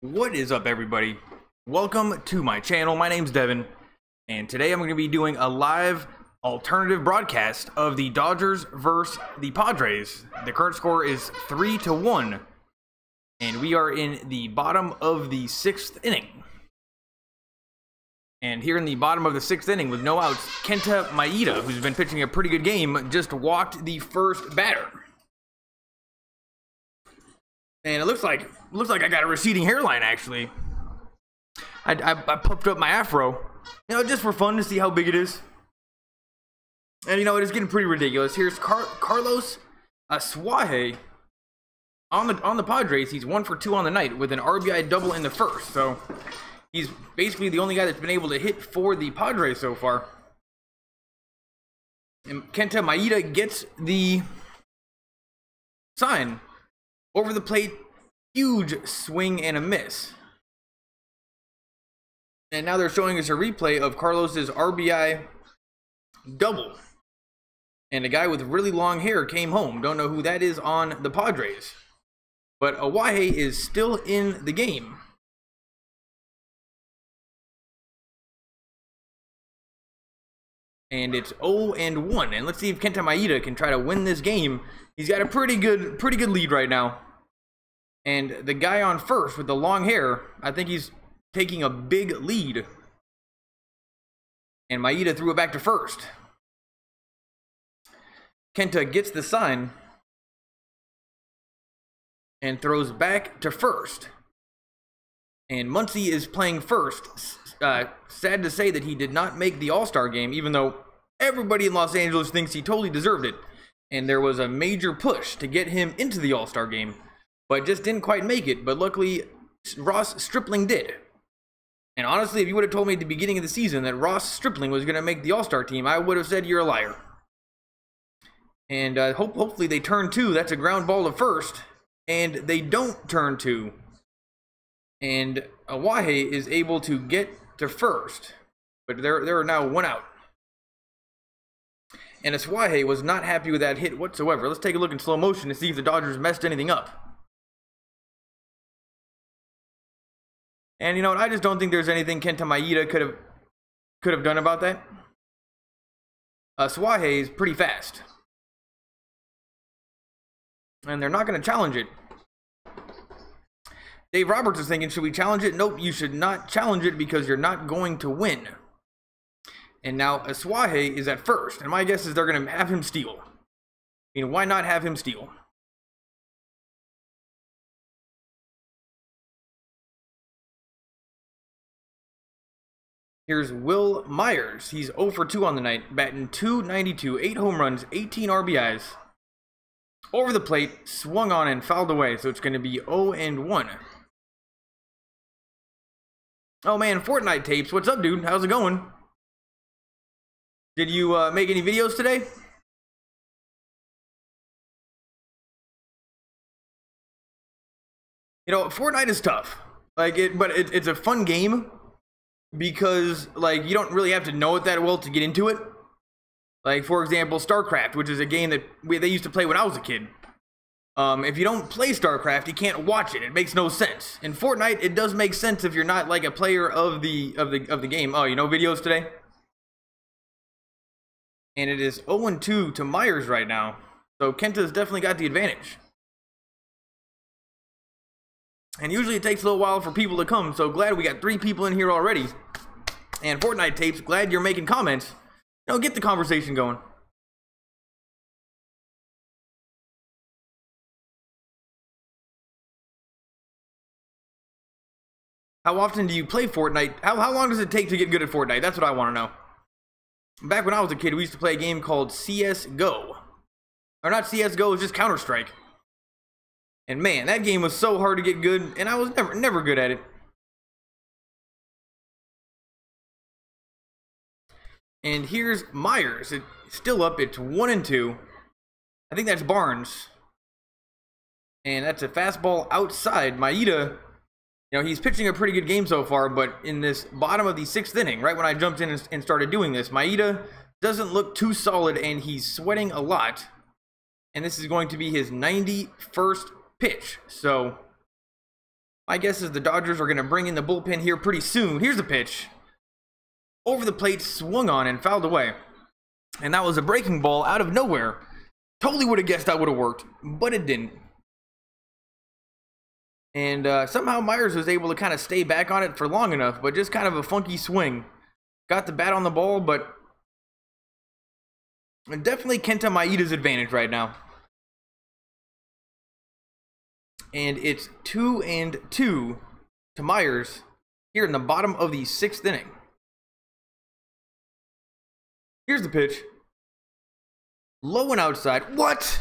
What is up, everybody? Welcome to my channel. My name's Devin, and today I'm going to be doing a live alternative broadcast of the Dodgers versus the Padres. The current score is 3-1, and we are in the bottom of the 6th inning. And here in the bottom of the 6th inning with no outs, Kenta Maeda, who's been pitching a pretty good game, just walked the first batter. And it looks like I got a receding hairline, actually. I puffed up my afro, just for fun to see how big it is. And it is getting pretty ridiculous. Here's Carlos Asuaje on the Padres. He's 1 for 2 on the night with an RBI double in the first. So he's basically the only guy that's been able to hit for the Padres so far. And Kenta Maeda gets the sign. Over the plate, huge swing and a miss. And now they're showing us a replay of Carlos's RBI double. And a guy with really long hair came home. Don't know who that is on the Padres. But Asuaje is still in the game. And it's 0-1. And let's see if Kenta Maeda can try to win this game. He's got a pretty good lead right now. And the guy on first with the long hair, I think he's taking a big lead. And Maeda threw it back to first. Kenta gets the sign and throws back to first. And Muncy is playing first. Sad to say that he did not make the All-Star game, even though everybody in Los Angeles thinks he totally deserved it. And there was a major push to get him into the All-Star game, but just didn't quite make it. But luckily, Ross Stripling did. And honestly, if you would have told me at the beginning of the season that Ross Stripling was going to make the All-Star team, I would have said you're a liar. And hopefully they turn two. That's a ground ball to first. And they don't turn two. And Asuaje is able to get to first. But there are now 1 out. And Asuaje was not happy with that hit whatsoever. Let's take a look in slow motion to see if the Dodgers messed anything up. And you know what? I just don't think there's anything Kenta Maeda could have done about that. Asuaje is pretty fast. And they're not going to challenge it. Dave Roberts is thinking, should we challenge it? Nope, you should not challenge it because you're not going to win. And now Asuaje is at first. And my guess is they're going to have him steal. Why not have him steal? Here's Will Myers. He's 0 for 2 on the night, batting .292, 8 home runs, 18 RBIs. Over the plate, swung on and fouled away, so it's going to be 0-1. Oh man, Fortnite tapes. What's up, dude? How's it going? Did you make any videos today? Fortnite is tough. But it's a fun game because you don't really have to know it that well to get into it. Like, for example, StarCraft, which is a game that they used to play when I was a kid. If you don't play StarCraft, you can't watch it. It makes no sense. In Fortnite, it does make sense if you're not like a player of the game. Oh, videos today? And it is 0-2 to Myers right now. So Kenta's definitely got the advantage. And usually it takes a little while for people to come. So glad we got 3 people in here already. And Fortnite tapes, glad you're making comments. Get the conversation going. How often do you play Fortnite? How long does it take to get good at Fortnite? That's what I want to know. Back when I was a kid, we used to play a game called CSGO. Or not CSGO, it was just Counter-Strike. And man, that game was so hard to get good, and I was never good at it. And here's Myers. It's still up. It's 1-2. I think that's Barnes. And that's a fastball outside. Maeda, he's pitching a pretty good game so far, but in this bottom of the 6th inning, right when I jumped in and started doing this, Maeda doesn't look too solid, and he's sweating a lot. And this is going to be his 91st pitch. So My guess is the Dodgers are going to bring in the bullpen here pretty soon. Here's the pitch. Over the plate, swung on and fouled away. And that was a breaking ball out of nowhere. Totally would have guessed that would have worked, but it didn't. And somehow Myers was able to kind of stay back on it for long enough, but just kind of a funky swing. Got the bat on the ball, but definitely Kenta Maeda's advantage right now. And it's 2-2 to Myers here in the bottom of the 6th inning. Here's the pitch. Low and outside. What?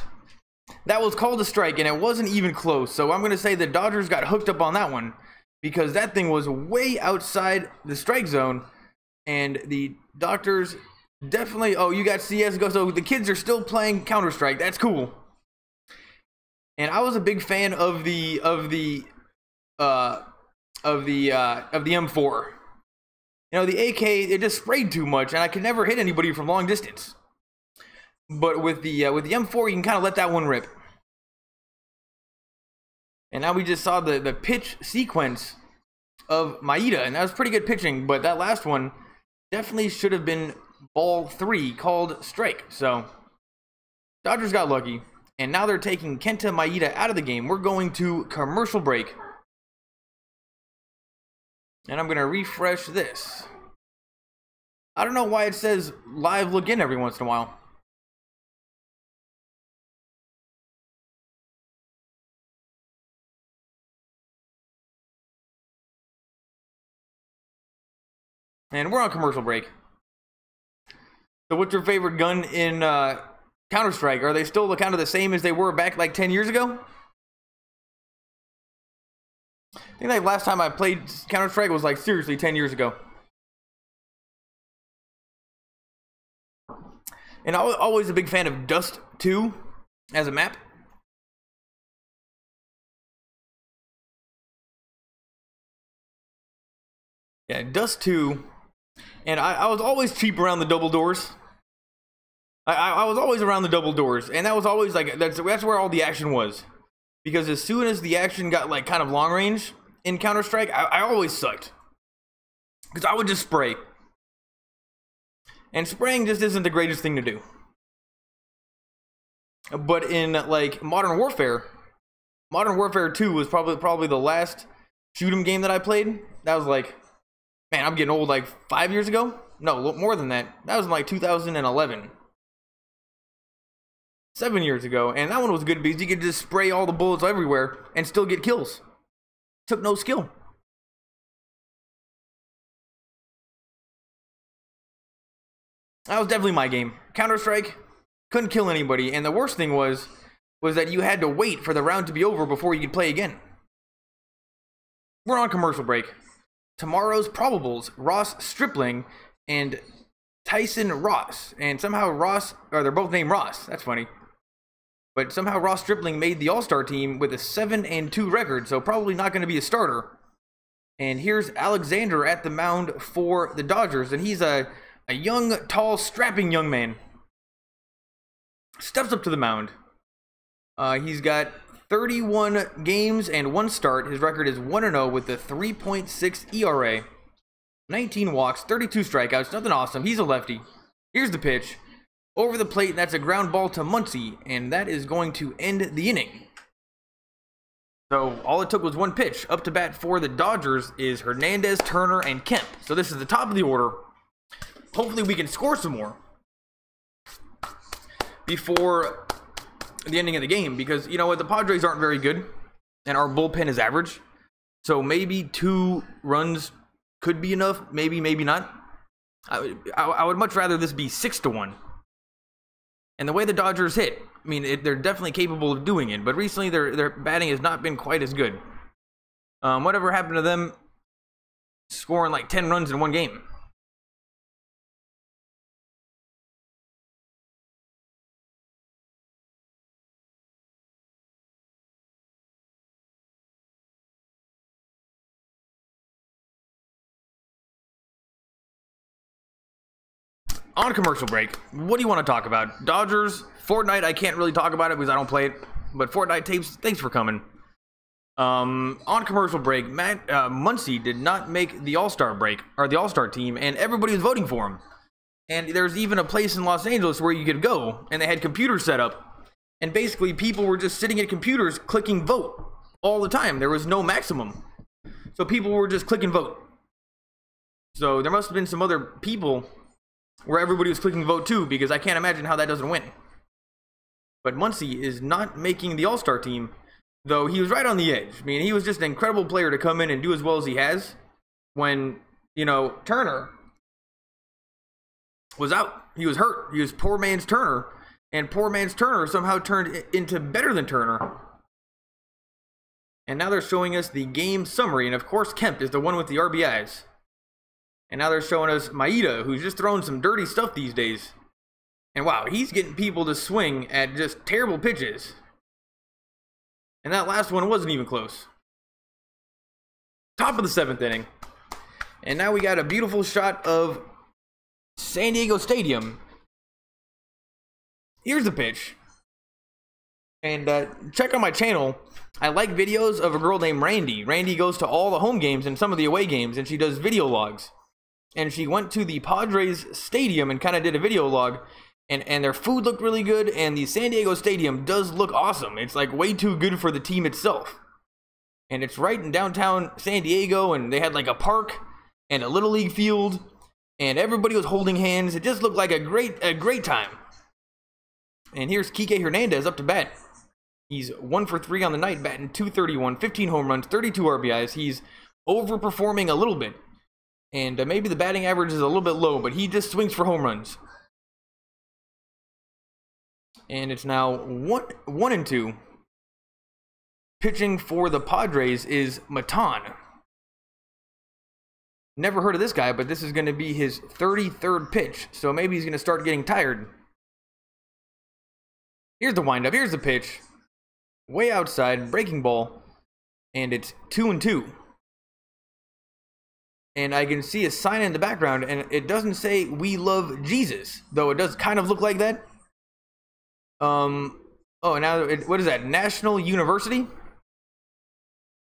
That was called a strike, and it wasn't even close. So I'm going to say the Dodgers got hooked up on that one because that thing was way outside the strike zone. And the Doctors definitely... Oh, you got CSGO. So the kids are still playing Counter-Strike. That's cool. And I was a big fan of the M4. You know, the AK, it just sprayed too much, and I could never hit anybody from long distance. But with the M4, you can kind of let that one rip. And now we just saw the pitch sequence of Maeda, and that was pretty good pitching. But that last one definitely should have been ball 3, called strike. So Dodgers got lucky, and now they're taking Kenta Maeda out of the game. We're going to commercial break. And I'm going to refresh this. I don't know why it says live look in every once in a while. And we're on commercial break. So what's your favorite gun in Counter-Strike? Are they still kind of the same as they were back like 10 years ago? I think like last time I played Counter-Strike was like seriously 10 years ago. And I was always a big fan of Dust 2 as a map. Yeah, Dust 2. And I was always cheap around the double doors. I was always around the double doors. And that was always like, that's where all the action was. Because as soon as the action got like kind of long range in Counter-Strike, I always sucked. Because I would just spray. And spraying just isn't the greatest thing to do. But in like Modern Warfare 2 was probably the last shoot 'em game that I played. That was like, man, I'm getting old, like 5 years ago? No, more than that. That was in like 2011. 7 years ago. And that one was good because you could just spray all the bullets everywhere and still get kills. Took no skill. That was definitely my game. Counter-Strike, couldn't kill anybody. And the worst thing was that you had to wait for the round to be over before you could play again. We're on commercial break. Tomorrow's probables, Ross Stripling and Tyson Ross. And somehow Ross, or they're both named Ross. That's funny. But somehow Ross Stripling made the All-Star team with a 7-2 record, so probably not going to be a starter. And here's Alexander at the mound for the Dodgers, and he's a young, tall, strapping young man. Steps up to the mound. He's got 31 games and 1 start. His record is 1-0 with a 3.6 ERA. 19 walks, 32 strikeouts, nothing awesome. He's a lefty. Here's the pitch. Over the plate, and that's a ground ball to Muncy, and that is going to end the inning. So all it took was 1 pitch. Up to bat for the Dodgers is Hernandez, Turner, and Kemp. So this is the top of the order. Hopefully we can score some more before the ending of the game, because you know what, the Padres aren't very good and our bullpen is average. So maybe 2 runs could be enough, maybe not. I would much rather this be 6-1. And the way the Dodgers hit, I mean, they're definitely capable of doing it, but recently their batting has not been quite as good. Whatever happened to them scoring like 10 runs in 1 game? On commercial break, what do you want to talk about? Dodgers, Fortnite, I can't really talk about it because I don't play it. But Fortnite tapes, thanks for coming. On commercial break, Muncy did not make the All-Star break, or the All-Star team, and everybody was voting for him. And there's even a place in Los Angeles where you could go, and they had computers set up, and basically people were just sitting at computers clicking vote all the time. There was no maximum. So people were just clicking vote. So there must have been some other people where everybody was clicking vote too, because I can't imagine how that doesn't win. But Muncy is not making the All-Star team, though he was right on the edge. I mean, he was just an incredible player to come in and do as well as he has when, you know, Turner was out. He was hurt. He was poor man's Turner, and poor man's Turner somehow turned into better than Turner. And now they're showing us the game summary, and of course Kemp is the one with the RBIs. And now they're showing us Maeda, who's just throwing some dirty stuff these days. And wow, he's getting people to swing at just terrible pitches. And that last one wasn't even close. Top of the 7th inning. And now we got a beautiful shot of San Diego Stadium. Here's the pitch. And check on my channel. I like videos of a girl named Randy. Randy goes to all the home games and some of the away games, and she does video logs. And she went to the Padres stadium and kind of did a video log. And their food looked really good, and the San Diego Stadium does look awesome. It's like way too good for the team itself. And it's right in downtown San Diego, and they had like a park and a Little League field, and everybody was holding hands. It just looked like a great time. And here's Kike Hernandez up to bat. He's 1 for 3 on the night, batting .231, 15 home runs, 32 RBIs. He's overperforming a little bit. And maybe the batting average is a little bit low, but he just swings for home runs. And it's now 1-2. Pitching for the Padres is Matan. Never heard of this guy, but this is going to be his 33rd pitch. So maybe he's going to start getting tired. Here's the windup. Here's the pitch. Way outside, breaking ball. And it's 2-2. And I can see a sign in the background, and it doesn't say "We love Jesus," though it does kind of look like that. Oh, now what is that? National University?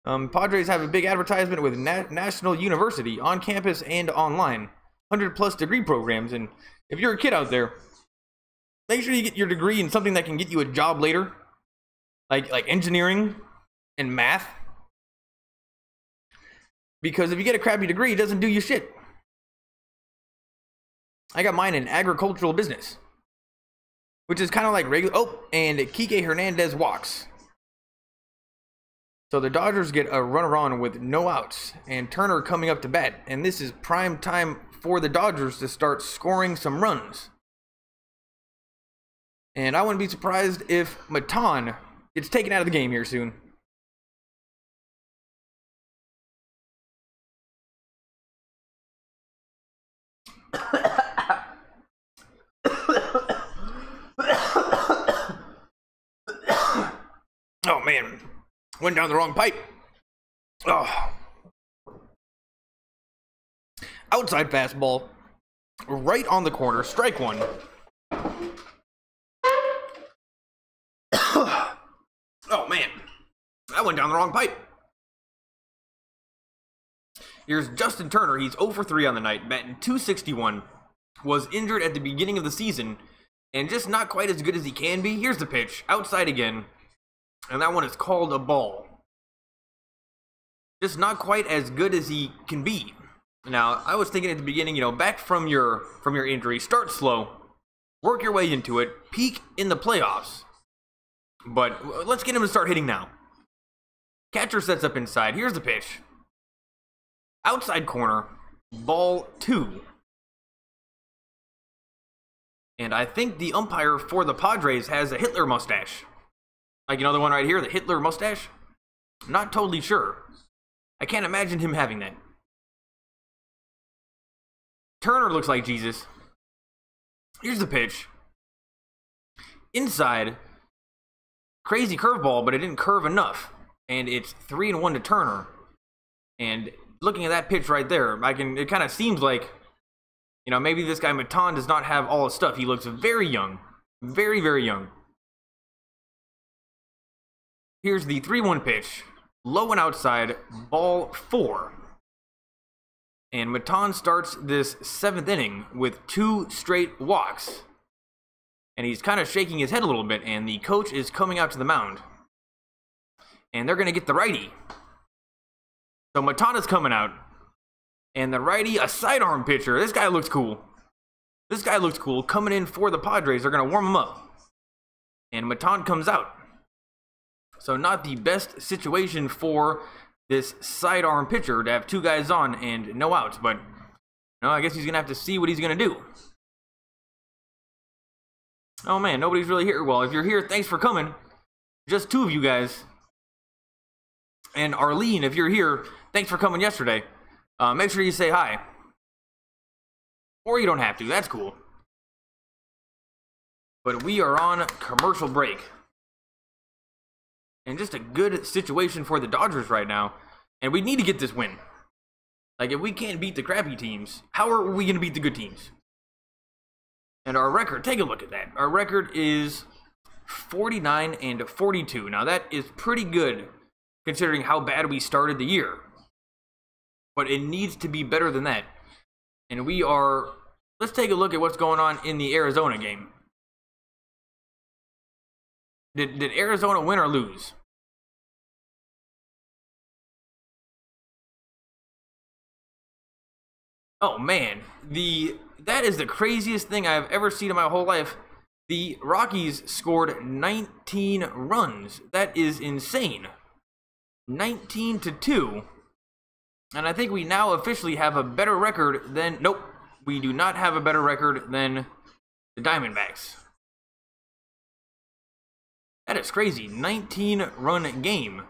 Padres have a big advertisement with National University on campus and online. 100+ degree programs, and if you're a kid out there, make sure you get your degree in something that can get you a job later, like engineering and math. Because if you get a crappy degree, it doesn't do you shit. I got mine in agricultural business, which is kind of like regular. Oh, and Kike Hernandez walks. So the Dodgers get a runner on with no outs, and Turner coming up to bat. And this is prime time for the Dodgers to start scoring some runs. And I wouldn't be surprised if Matan gets taken out of the game here soon. Oh man, went down the wrong pipe. Oh. Outside fastball, right on the corner, strike one. Oh man, that went down the wrong pipe. Here's Justin Turner. He's 0 for 3 on the night, batting .261. Was injured at the beginning of the season, and just not quite as good as he can be. Here's the pitch, outside again, and that one is called a ball. Just not quite as good as he can be. Now, I was thinking at the beginning, you know, back from your injury, start slow, work your way into it, peak in the playoffs. But let's get him to start hitting now. Catcher sets up inside. Here's the pitch. Outside corner, ball 2. And I think the umpire for the Padres has a Hitler mustache. Like, you know the one right here, the Hitler mustache? I'm not totally sure. I can't imagine him having that. Turner looks like Jesus. Here's the pitch. Inside. Crazy curveball, but it didn't curve enough. And it's 3-1 to Turner. And looking at that pitch right there, it kind of seems like, you know, maybe this guy Matan does not have all his stuff. He looks very young. Very, very young. Here's the 3-1 pitch. low and outside, ball 4. And Matan starts this 7th inning with 2 straight walks. And he's kind of shaking his head a little bit, and the coach is coming out to the mound. And they're going to get the righty. So Matan is coming out. And the righty, a sidearm pitcher. This guy looks cool. This guy looks cool. Coming in for the Padres. They're going to warm him up. And Matan comes out. So not the best situation for this sidearm pitcher to have 2 guys on and no outs. But no, I guess he's going to have to see what he's going to do. Oh man, nobody's really here. Well, if you're here, thanks for coming. Just 2 of you guys. And Arlene, if you're here, thanks for coming yesterday. Make sure you say hi. Or you don't have to, that's cool. But we are on commercial break. And just a good situation for the Dodgers right now. And we need to get this win. Like, if we can't beat the crappy teams, how are we going to beat the good teams? And our record, take a look at that. Our record is 49-42. Now, that is pretty good considering how bad we started the year. But it needs to be better than that. And we are... Let's take a look at what's going on in the Arizona game. Did Arizona win or lose? Oh man, that is the craziest thing I've ever seen in my whole life. The Rockies scored 19 runs. That is insane. 19-2. And I think we now officially have a better record than... Nope, we do not have a better record than the Diamondbacks. That is crazy. 19-run game.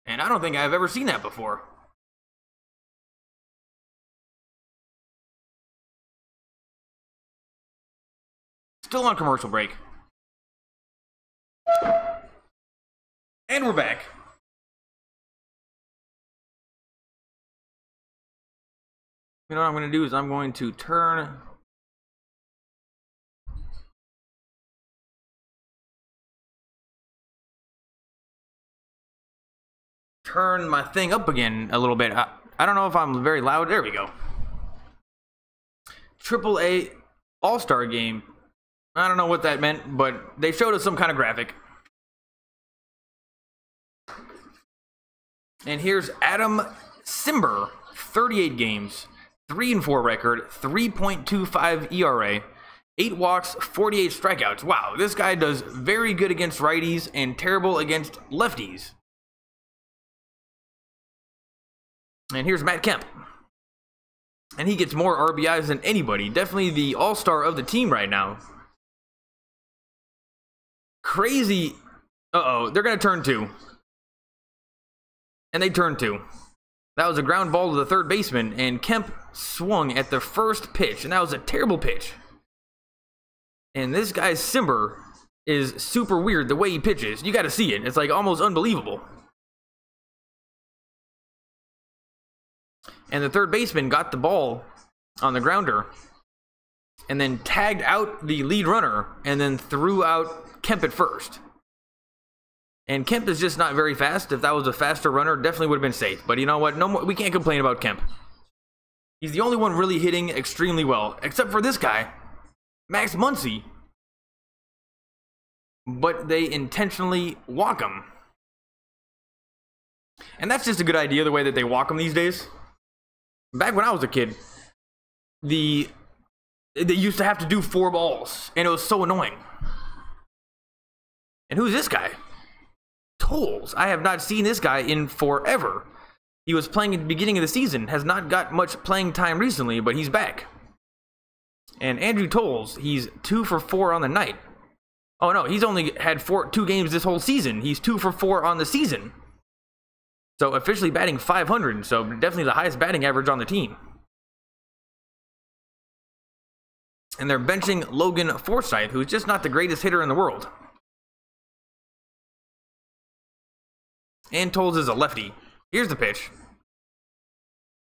And I don't think I've ever seen that before. Still on commercial break. And we're back. You know what I'm going to do is I'm going to turn my thing up again a little bit. I don't know if I'm very loud. There we go. AAA All-Star Game. I don't know what that meant, but they showed us some kind of graphic. And here's Adam Simber, 38 games. 3-4 record, 3.25 ERA, 8 walks, 48 strikeouts. Wow, this guy does very good against righties and terrible against lefties. And here's Matt Kemp. And he gets more RBIs than anybody. Definitely the all-star of the team right now. Crazy. Uh-oh, they're going to turn 2. And they turned 2. That was a ground ball to the third baseman, and Kemp swung at the first pitch, and that was a terrible pitch. And this guy's Simber is super weird the way he pitches. You got to see it. It's like almost unbelievable. And the third baseman got the ball on the grounder and then tagged out the lead runner and then threw out Kemp at first. And Kemp is just not very fast. If that was a faster runner, definitely would have been safe. But you know what? No more, we can't complain about Kemp. He's the only one really hitting extremely well, except for this guy, Max Muncy. But they intentionally walk him. And that's just a good idea, the way that they walk him these days. Back when I was a kid, they used to have to do 4 balls, and it was so annoying. And who's this guy? Tolles. I have not seen this guy in forever. He was playing at the beginning of the season, has not got much playing time recently, but he's back. And Andrew Tolles, he's 2 for 4 on the night. Oh no, he's only had 2 games this whole season. He's 2 for 4 on the season. So officially batting .500, so definitely the highest batting average on the team. And they're benching Logan Forsythe, who's just not the greatest hitter in the world. And Tolles is a lefty. Here's the pitch.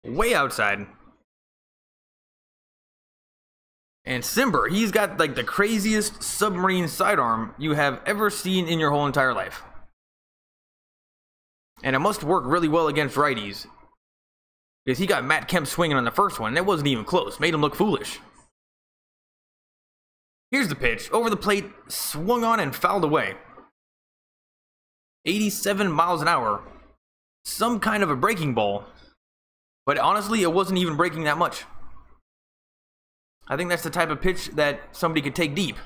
Way outside. And Simber, he's got like the craziest submarine sidearm you have ever seen in your whole entire life. And it must work really well against righties, because he got Matt Kemp swinging on the first one, and it wasn't even close. Made him look foolish. Here's the pitch. Over the plate, swung on and fouled away. 87 miles an hour. Some kind of a breaking ball. But honestly, it wasn't even breaking that much. I think that's the type of pitch that somebody could take deep.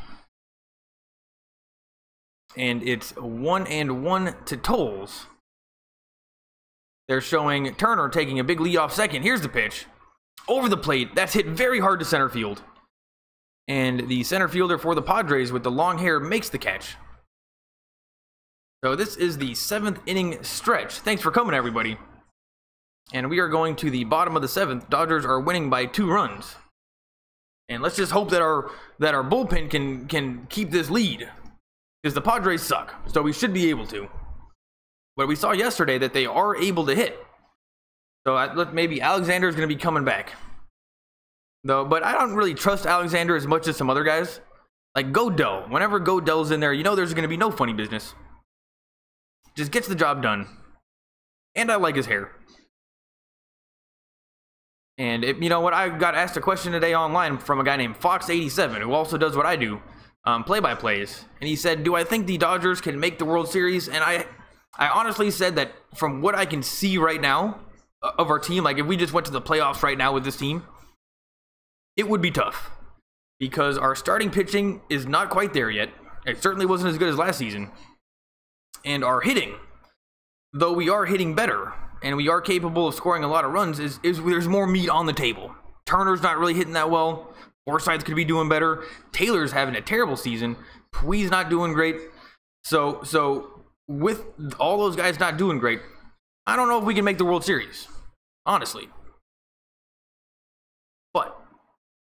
And it's 1-1 to Tolles. They're showing Turner taking a big lead off second. Here's the pitch. Over the plate. That's hit very hard to center field. And the center fielder for the Padres with the long hair makes the catch. So this is the 7th inning stretch. Thanks for coming, everybody. And we are going to the bottom of the 7th. Dodgers are winning by 2 runs. And let's just hope that our bullpen can keep this lead. Because the Padres suck. So we should be able to. But we saw yesterday that they are able to hit. So maybe Alexander is going to be coming back. Though, but I don't really trust Alexander as much as some other guys. Like Godell. Whenever Godell's in there, you know there's going to be no funny business. Just gets the job done. And I like his hair. And you know what? I got asked a question today online from a guy named Fox87, who also does what I do, play-by-plays. And he said, do I think the Dodgers can make the World Series? And I honestly said that from what I can see right now of our team, like if we just went to the playoffs right now with this team, it would be tough. Because our starting pitching is not quite there yet. It certainly wasn't as good as last season. And our hitting, though we are hitting better, and we are capable of scoring a lot of runs, is there's more meat on the table. Turner's not really hitting that well. Forsythe could be doing better. Taylor's having a terrible season. Pui's not doing great. So with all those guys not doing great, I don't know if we can make the World Series, honestly. But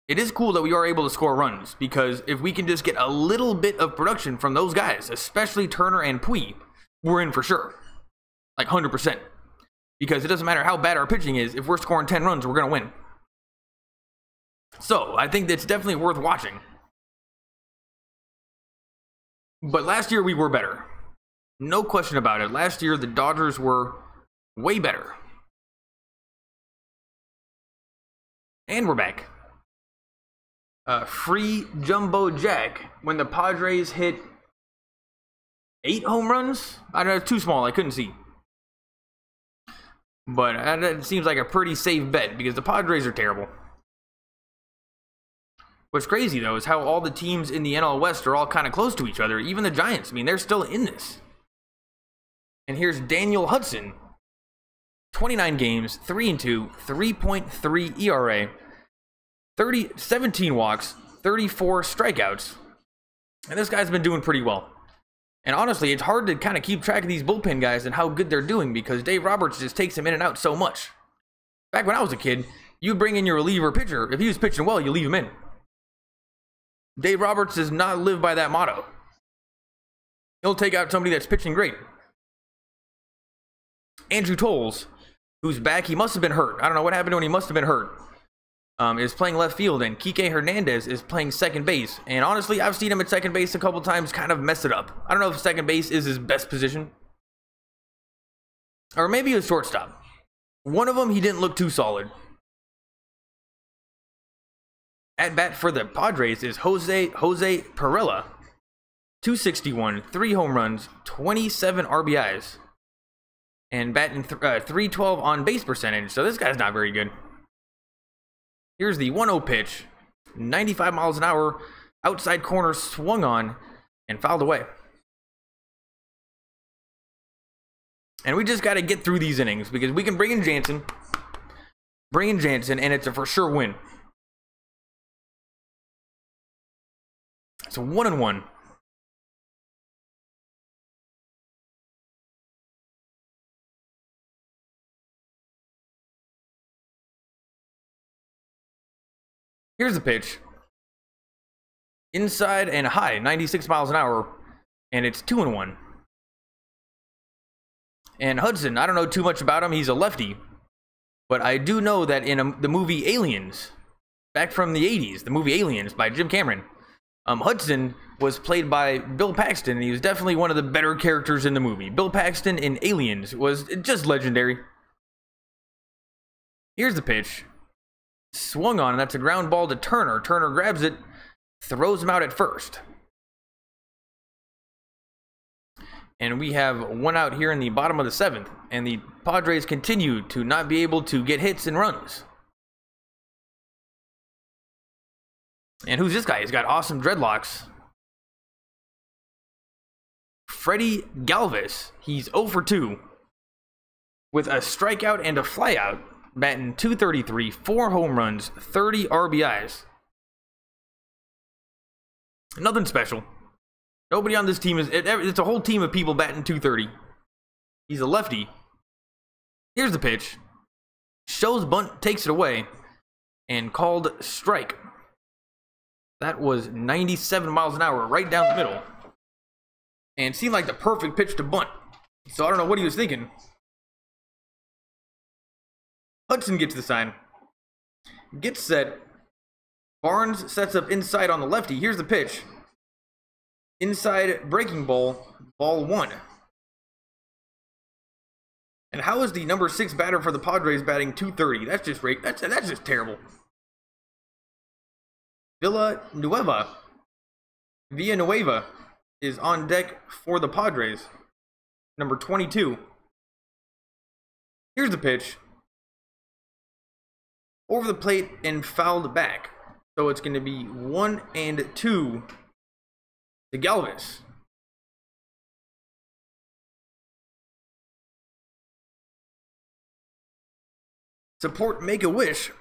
it is cool that we are able to score runs, because if we can just get a little bit of production from those guys, especially Turner and Pui, we're in for sure. Like 100%. Because it doesn't matter how bad our pitching is, if we're scoring 10 runs, we're going to win. So, I think that's definitely worth watching. But last year we were better. No question about it. Last year the Dodgers were way better. And we're back. Free Jumbo Jack when the Padres hit 8 home runs? I don't know, it's too small, I couldn't see. But it seems like a pretty safe bet because the Padres are terrible. What's crazy though is how all the teams in the NL West are all kind of close to each other. Even the Giants, I mean, they're still in this. And here's Daniel Hudson. 29 games, 3-2, 3.3 ERA. 17 walks, 34 strikeouts. And this guy's been doing pretty well. And honestly, it's hard to kind of keep track of these bullpen guys and how good they're doing because Dave Roberts just takes them in and out so much. Back when I was a kid, you bring in your reliever pitcher. If he was pitching well, you leave him in. Dave Roberts does not live by that motto. He'll take out somebody that's pitching great. Andrew Tolles, who's back, he must have been hurt. I don't know what happened to him, he must have been hurt. Is playing left field, and Kike Hernandez is playing second base. And honestly, I've seen him at second base a couple times kind of mess it up. I don't know if second base is his best position. Or maybe a shortstop. One of them, he didn't look too solid. At bat for the Padres is Jose Perella. 261, 3 home runs, 27 RBIs. And batting 312 on base percentage. So this guy's not very good. Here's the 1-0 pitch. 95 miles an hour. Outside corner swung on and fouled away. And we just got to get through these innings because we can bring in Jansen. And it's a for sure win. It's a 1-1. Here's the pitch. Inside and high, 96 miles an hour, and it's 2-1. And Hudson, I don't know too much about him. He's a lefty. But I do know that in the movie Aliens, back from the 80s, the movie Aliens by Jim Cameron, Hudson was played by Bill Paxton, and he was definitely one of the better characters in the movie. Bill Paxton in Aliens was just legendary. Here's the pitch. Swung on, and that's a ground ball to Turner. Turner grabs it, throws him out at first. And we have one out here in the bottom of the 7th, and the Padres continue to not be able to get hits and runs. And who's this guy? He's got awesome dreadlocks. Freddie Galvis. He's 0 for 2 with a strikeout and a flyout, batting .233, 4 home runs, 30 RBIs. Nothing special. Nobody on this team is... It's a whole team of people batting .230. He's a lefty. Here's the pitch. Shows bunt, takes it away, and called strike. That was 97 miles an hour, right down the middle. And seemed like the perfect pitch to bunt. So I don't know what he was thinking. Hudson gets the sign. Gets set. Barnes sets up inside on the lefty. Here's the pitch. Inside breaking ball, ball 1. And how is the number 6 batter for the Padres batting .230? That's just great. That's just terrible. Villanueva is on deck for the Padres. Number 22. Here's the pitch. Over the plate and fouled back. So it's going to be 1-2 to Galvis. Support Make-A-Wish.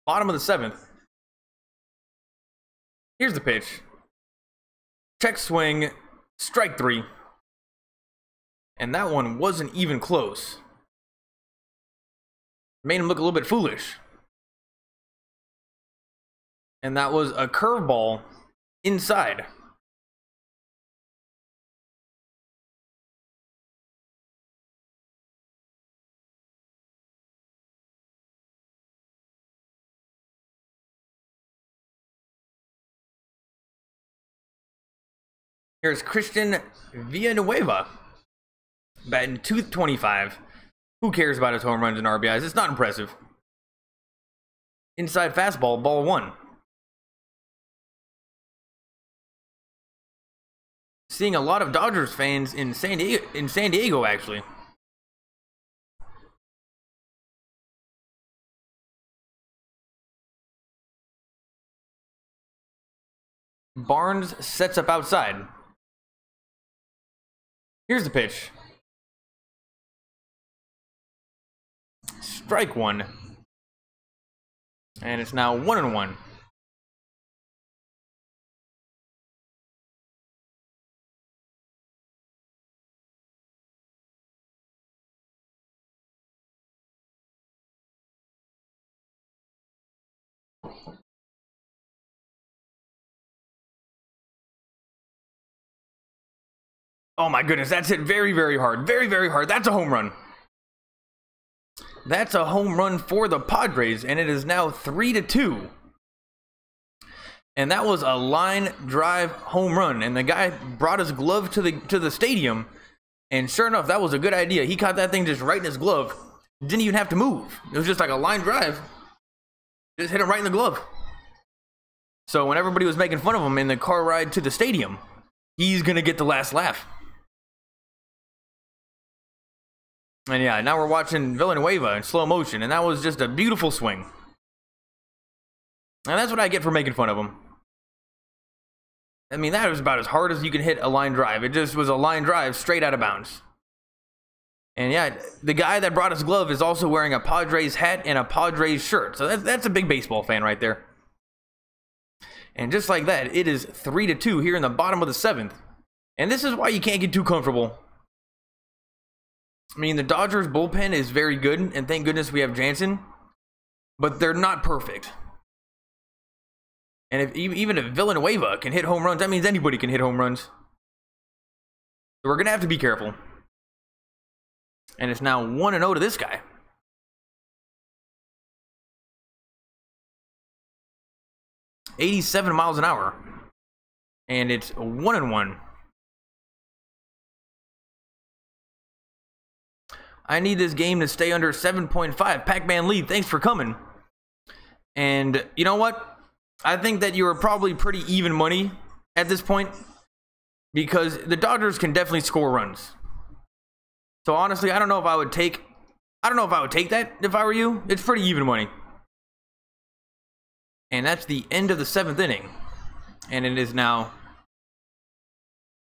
Bottom of the 7th. Here's the pitch. Check swing, strike 3. And that one wasn't even close. Made him look a little bit foolish. And that was a curveball inside. Here's Christian Villanueva, batting .225. Who cares about his home runs and RBIs? It's not impressive. Inside fastball, ball 1. Seeing a lot of Dodgers fans in San Diego actually. Barnes sets up outside. Here's the pitch. Strike 1. And it's now 1-1. Oh my goodness, that's hit very, very hard. Very, very hard. That's a home run. That's a home run for the Padres, and it is now 3-2. And that was a line drive home run. And the guy brought his glove to the stadium, and sure enough, that was a good idea. He caught that thing just right in his glove. Didn't even have to move. It was just like a line drive. Just hit him right in the glove. So when everybody was making fun of him in the car ride to the stadium, he's gonna get the last laugh. And yeah, now we're watching Villanueva in slow motion, and that was just a beautiful swing. And that's what I get for making fun of him. I mean, that was about as hard as you can hit a line drive. It just was a line drive straight out of bounds. And yeah, the guy that brought his glove is also wearing a Padres hat and a Padres shirt. So that's a big baseball fan right there. And just like that, it is 3-2 here in the bottom of the 7th. And this is why you can't get too comfortable. I mean, the Dodgers bullpen is very good, and thank goodness we have Jansen, but they're not perfect. And even if Villanueva can hit home runs, that means anybody can hit home runs. So we're going to have to be careful. And it's now 1-0 to this guy. $87 miles an hour. And it's 1-1. I need this game to stay under 7.5. Pac-Man Lee, thanks for coming. And you know what? I think that you are probably pretty even money at this point, because the Dodgers can definitely score runs. So honestly, I don't know if I would take that if I were you. It's pretty even money. And that's the end of the 7th inning. And it is now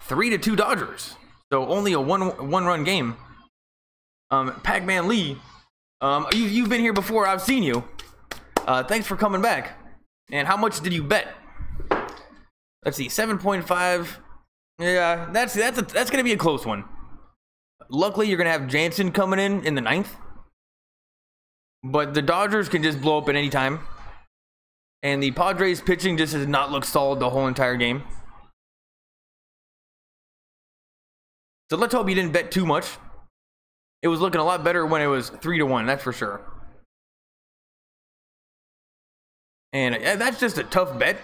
3-2 Dodgers. So only a one-run game. Pac-Man Lee, you've been here before. I've seen you. Thanks for coming back. And how much did you bet? Let's see, 7.5. Yeah, that's gonna be a close one. Luckily, you're gonna have Jansen coming in the 9th. But the Dodgers can just blow up at any time. And the Padres pitching just has not looked solid the whole entire game. So let's hope you didn't bet too much. It was looking a lot better when it was 3-1, that's for sure. And that's just a tough bet.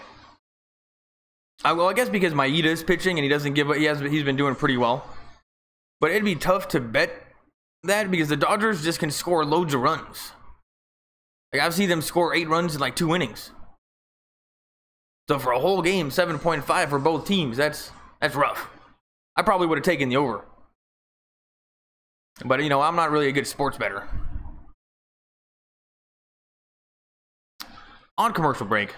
Well, I guess because Maeda is pitching and he doesn't give up. He's been doing pretty well. But it'd be tough to bet that because the Dodgers just can score loads of runs. Like, I've seen them score 8 runs in like 2 innings. So for a whole game, 7.5 for both teams, that's rough. I probably would have taken the over. But, you know, I'm not really a good sports bettor. On commercial break.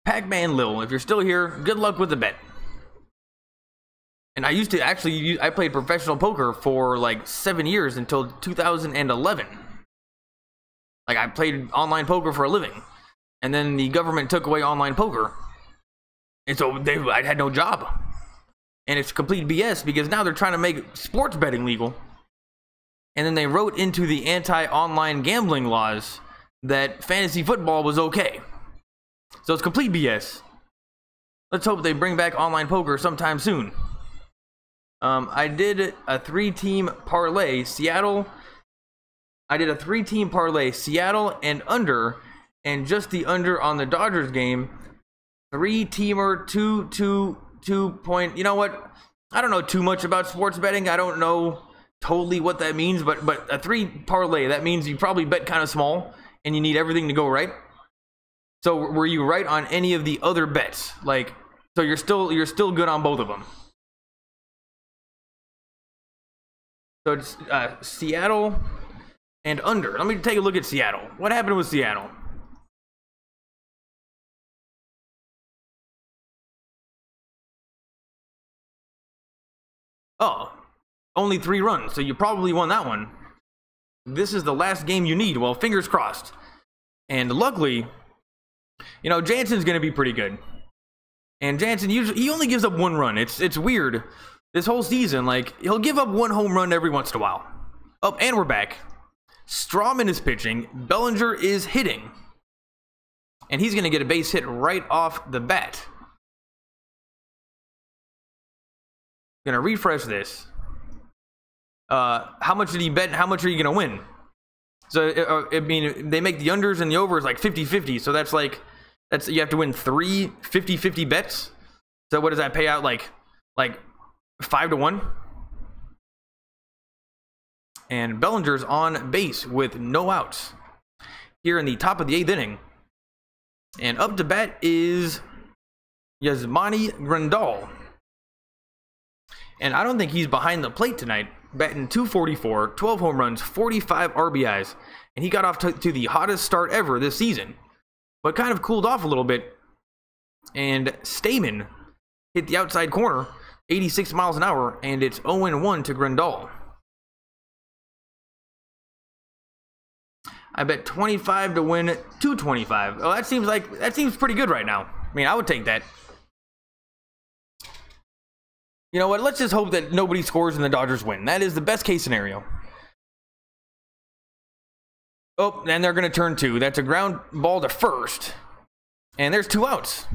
Pac-Man Lil, if you're still here, good luck with the bet. And I used to actually, I played professional poker for like 7 years until 2011. Like, I played online poker for a living. And then the government took away online poker. And so I had no job. And it's complete BS because now they're trying to make sports betting legal. And then they wrote into the anti-online gambling laws that fantasy football was okay. So it's complete BS. Let's hope they bring back online poker sometime soon. I did a 3-team parlay. I did a 3-team parlay. Seattle and under. And just the under on the Dodgers game. 3-teamer, 2 point. You know what? I don't know too much about sports betting. I don't know totally what that means, but a 3 parlay, that means you probably bet kind of small and you need everything to go right. So were you right on any of the other bets? Like, so you're still good on both of them. So it's Seattle and under. Let me take a look at Seattle. What happened with Seattle? Oh, only 3 runs, so you probably won that one. This is the last game you need. Well, fingers crossed. And luckily, you know, Jansen's going to be pretty good. And Jansen, usually, he only gives up 1 run. It's weird. This whole season, like, he'll give up 1 home run every once in a while. Oh, and we're back. Strawman is pitching. Bellinger is hitting. And he's going to get a base hit right off the bat. Gonna refresh this. How much did he bet? How much are you gonna win? So I mean, they make the unders and the overs like 50-50. So that's you have to win 3 50-50 bets. So what does that pay out, like 5-1? And Bellinger's on base with no outs here in the top of the 8th inning. And up to bat is Yasmani Grandal. And I don't think he's behind the plate tonight. Batting .244, 12 home runs, 45 RBIs. And he got off to the hottest start ever this season. But kind of cooled off a little bit. And Stamen hit the outside corner, 86 miles an hour. And it's 0-1 to Grandal. I bet 25 to win 225. Oh, that seems pretty good right now. I mean, I would take that. You know what? Let's just hope that nobody scores and the Dodgers win. That is the best case scenario. Oh, and they're going to turn 2. That's a ground ball to first. And there's 2 outs.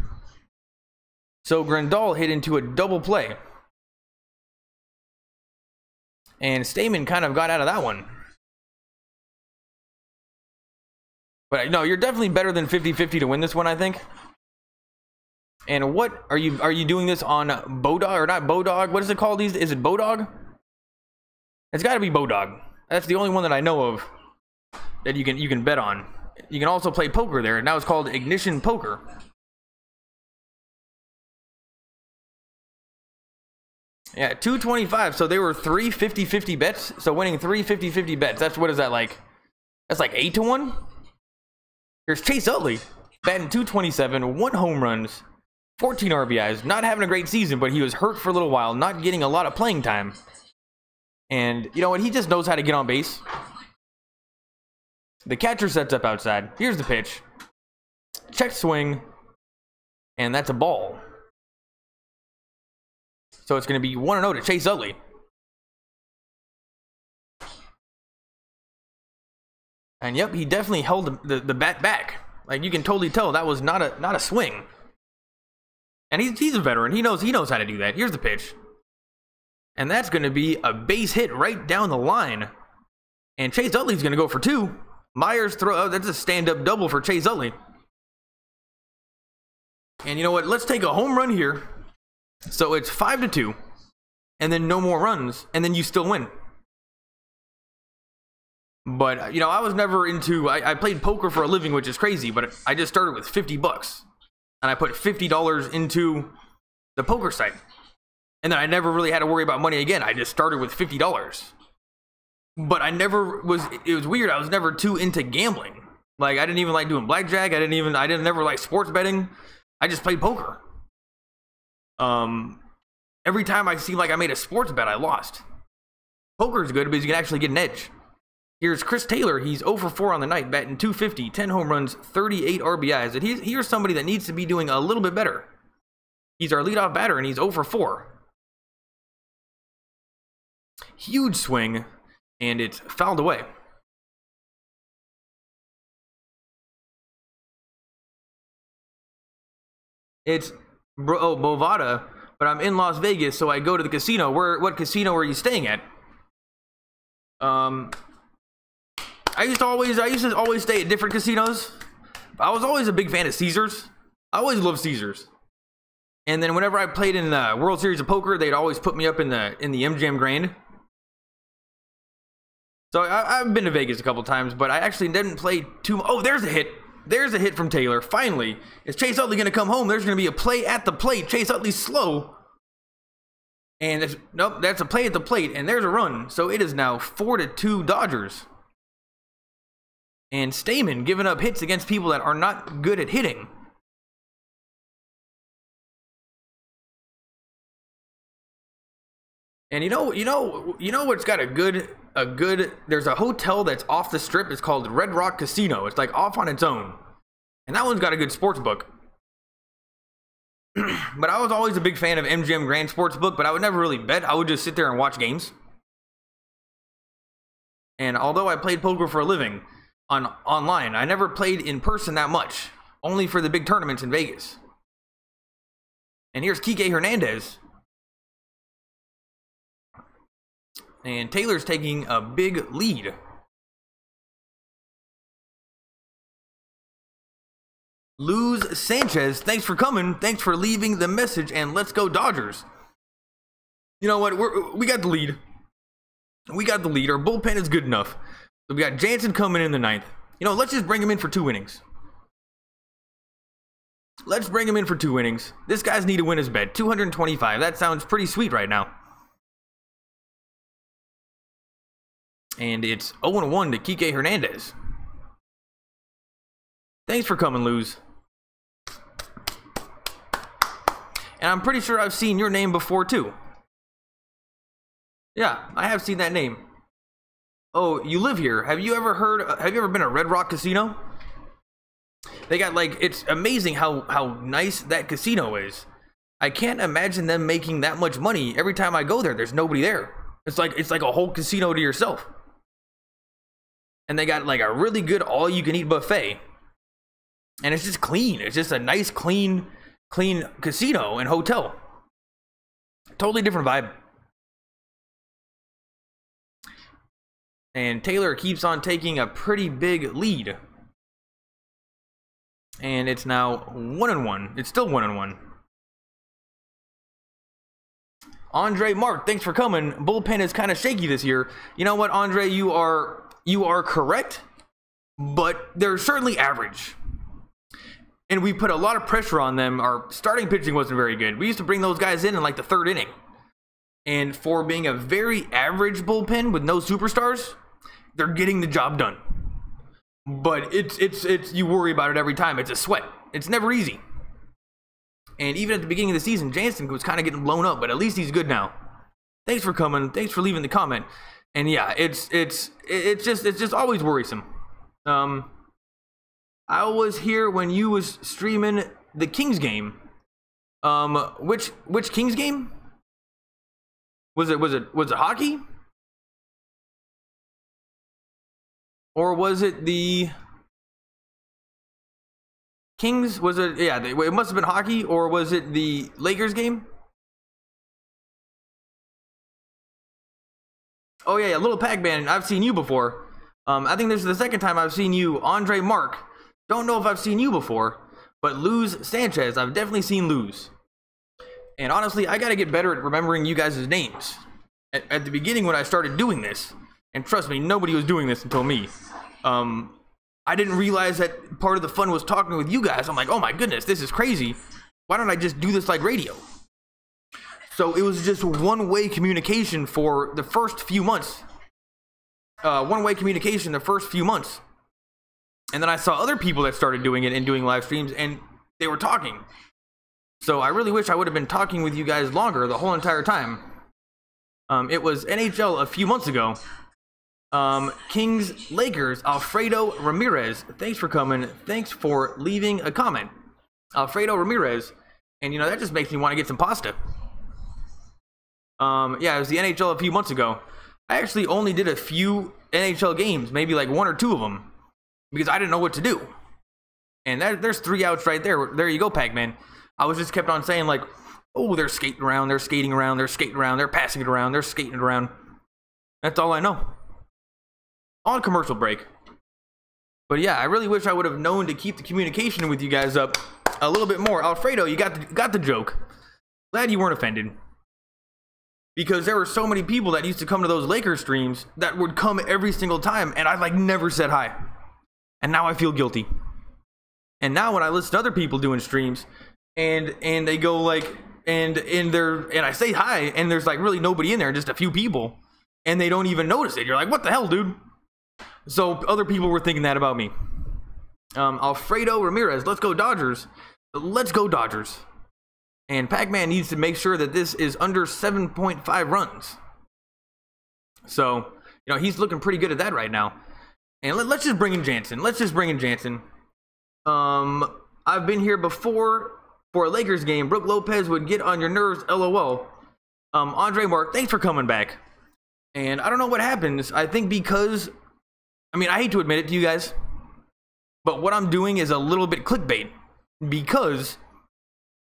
So Grandal hit into a double play. And Stamen kind of got out of that one. But no, you're definitely better than 50-50 to win this one, I think. And what are you doing this on Bodog or not Bodog? What is it called? Is it Bodog? It's got to be Bodog. That's the only one that I know of that you can bet on. You can also play poker there. Now it's called Ignition Poker. Yeah, 225. So they were 3 50-50 bets. So winning 3 50-50 bets. That's what is that like? That's like 8 to 1. Here's Chase Utley batting 227, 1 home runs, 14 RBIs. Not having a great season, but he was hurt for a little while, not getting a lot of playing time. And you know what? He just knows how to get on base. The catcher sets up outside. Here's the pitch. Check swing. And that's a ball. So it's going to be 1-0 to Chase Utley. And yep, he definitely held the bat back. Like you can totally tell that was not a swing. And he's a veteran. He knows how to do that. Here's the pitch. And that's going to be a base hit right down the line. And Chase Utley's going to go for 2. Myers that's a stand-up double for Chase Utley. And you know what? Let's take a home run here. So it's 5-2. And then no more runs. And then you still win. But, you know, I was never into... I played poker for a living, which is crazy. But I just started with $50. And I put $50 into the poker site. And then I never really had to worry about money again. I just started with $50. But I never was... It was weird. I was never too into gambling. Like, I didn't even like doing blackjack. I didn't never like sports betting. I just played poker. Every time I seemed like I made a sports bet, I lost. Poker is good because you can actually get an edge. Here's Chris Taylor. He's 0 for 4 on the night, batting 250, 10 home runs, 38 RBIs. And here's somebody that needs to be doing a little bit better. He's our leadoff batter, and he's 0 for 4. Huge swing, and it's fouled away. It's Bovada, but I'm in Las Vegas, so I go to the casino. What casino are you staying at? I used to always stay at different casinos. I was always a big fan of Caesars. I always loved Caesars. And then whenever I played in the World Series of Poker, they'd always put me up in the MGM Grand. So I've been to Vegas a couple times, but I actually didn't play too. Oh, there's a hit. There's a hit from Taylor. Finally, is Chase Utley going to come home? There's going to be a play at the plate. Chase Utley's slow. And nope, that's a play at the plate, and there's a run. So it is now 4-2 Dodgers. And Stamen giving up hits against people that are not good at hitting. And you know what's got a good there's a hotel that's off the strip. It's called Red Rock Casino. It's like off on its own. And that one's got a good sports book. But I was always a big fan of MGM Grand Sportsbook, but I would never really bet. I would just sit there and watch games. And although I played poker for a living online, I never played in person that much. Only for the big tournaments in Vegas. And here's Kike Hernandez. And Taylor's taking a big lead. Luz Sanchez, thanks for coming. Thanks for leaving the message, and let's go Dodgers. You know what? We got the lead. We got the lead. Our bullpen is good enough. So we got Jansen coming in the 9th. You know, let's just bring him in for 2 innings. Let's bring him in for 2 innings. This guy's need to win his bet. 225. That sounds pretty sweet right now. And it's 0-1 to Kike Hernandez. Thanks for coming, Luz. And I'm pretty sure I've seen your name before, too. Yeah, I have seen that name. Oh, you live here. Have you ever been to Red Rock Casino? They got, like, it's amazing how nice that casino is. I can't imagine them making that much money. Every time I go there, there's nobody there. It's like a whole casino to yourself. And they got like a really good all-you-can-eat buffet. And it's just clean. It's just a nice, clean casino and hotel. Totally different vibe. And Taylor keeps on taking a pretty big lead. And it's now 1-1. It's still 1-1. Andre Mark, thanks for coming. Bullpen is kind of shaky this year. You know what, Andre, you are correct, but they're certainly average. And we put a lot of pressure on them. Our starting pitching wasn't very good. We used to bring those guys in like the 3rd inning. And for being a very average bullpen with no superstars, they're getting the job done. But it's you worry about it every time. It's a sweat. It's never easy. And even at the beginning of the season, Jansen was kind of getting blown up, but at least he's good now. Thanks for coming. Thanks for leaving the comment. And yeah, it's just always worrisome. I was here when you was streaming the Kings game. Which Kings game? Was it hockey? Or was it the Kings? Was it, yeah, it must have been hockey. Or was it the Lakers game? Oh yeah, Little Pac-Man, I've seen you before. I think this is the second time I've seen you. Andre Mark, don't know if I've seen you before, but Luz Sanchez, I've definitely seen Luz. And honestly, I gotta get better at remembering you guys' names. At the beginning when I started doing this, and trust me, nobody was doing this until me, I didn't realize that part of the fun was talking with you guys. I'm like, oh my goodness, this is crazy. Why don't I just do this like radio? So it was just one-way communication for the first few months. One-way communication the first few months. And then I saw other people that started doing it and doing live streams, and they were talking. So I really wish I would have been talking with you guys longer the whole entire time. It was NHL a few months ago. Kings Lakers, Alfredo Ramirez. Thanks for coming. Thanks for leaving a comment. Alfredo Ramirez. And you know, that just makes me want to get some pasta. Yeah, it was the NHL a few months ago. I actually only did a few NHL games, maybe like 1 or 2 of them, because I didn't know what to do. And there's 3 outs right there. There you go, Pac-Man. I was just kept on saying like, oh, they're skating around, they're skating around, they're skating around, they're passing it around, they're skating it around. That's all I know. On commercial break. But yeah, I really wish I would have known to keep the communication with you guys up a little bit more. Alfredo, you got the joke. Glad you weren't offended. Because there were so many people that used to come to those Lakers streams that would come every single time, and I like never said hi. And now I feel guilty. And now when I listen to other people doing streams, and they go like, and I say hi, and there's like really nobody in there, just a few people, and they don't even notice it. You're like, what the hell, dude? So other people were thinking that about me. Alfredo Ramirez, let's go Dodgers. Let's go Dodgers. And Pac-Man needs to make sure that this is under 7.5 runs. So, you know, he's looking pretty good at that right now. And let's just bring in Jansen. Let's just bring in Jansen. I've been here before for a Lakers game. Brooke Lopez would get on your nerves, LOL. Andre Mark, thanks for coming back. And I don't know what happens. I think because, I mean, I hate to admit it to you guys, but what I'm doing is a little bit clickbait. Because